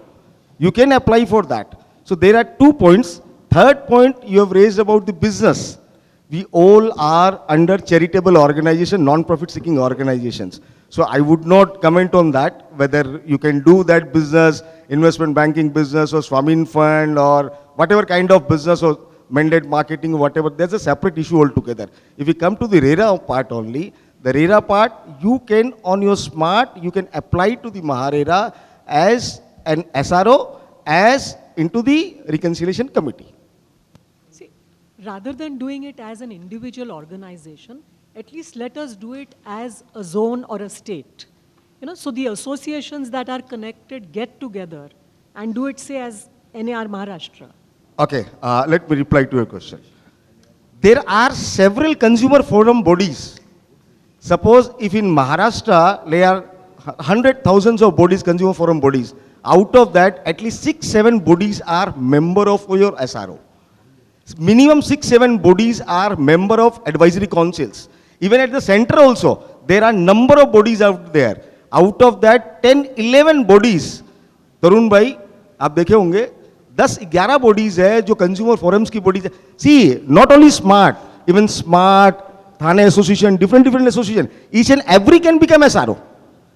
You can apply for that. So there are 2 points. Third point you have raised about the business. We all are under charitable organization, non-profit seeking organizations. So I would not comment on that, whether you can do that business, investment banking business or Swamin fund or whatever kind of business or mandate marketing, whatever, there's a separate issue altogether. If we come to the RERA part only, the RERA part, you can, on your smart, you can apply to the MahaRERA as an SRO, as into the reconciliation committee. See, rather than doing it as an individual organization, at least let us do it as a zone or a state. You know, so the associations that are connected get together and do it, say, as NAR Maharashtra. Okay, let me reply to your question. There are several consumer forum bodies. Suppose if in Maharashtra there are hundred thousands of bodies, consumer forum bodies, out of that at least 6-7 bodies are member of your SRO. Minimum 6-7 bodies are member of advisory councils. Even at the center also, there are number of bodies out there. Out of that 10-11 bodies, तरुण भाई आप देखे होंगे 10-11 bodies है जो consumer forums की bodies है. See, not only smart, even smart, Thane association, different association. Each and every can become SRO.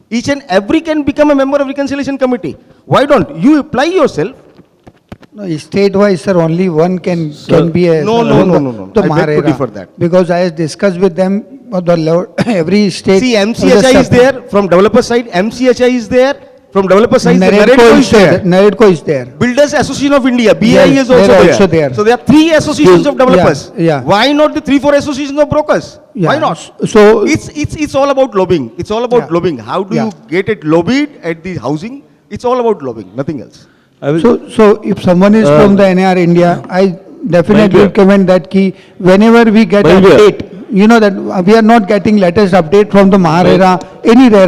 Each and every can become a member of reconciliation committee. Why don't you apply yourself? No, state-wise, sir, only one can be a... No. The I beg to MahaRERA. differ that. Because I discussed with them, every state... See, MCHI is there from developer side. MCHI is there from developer side. Naredco is there. Naredco is there. Builders Association of India, BI Yes, is also they're there. also there. So there are 3 associations of developers. Yeah. Why not the 3-4 associations of brokers? Yeah. Why not? So It's all about lobbying. It's all about lobbying. How do you get it lobbied at the housing? It's all about lobbying, nothing else. So if someone is from the NAR India, I definitely recommend that key whenever we get update, you know that we are not getting latest update from the MahaRERA, any RERA.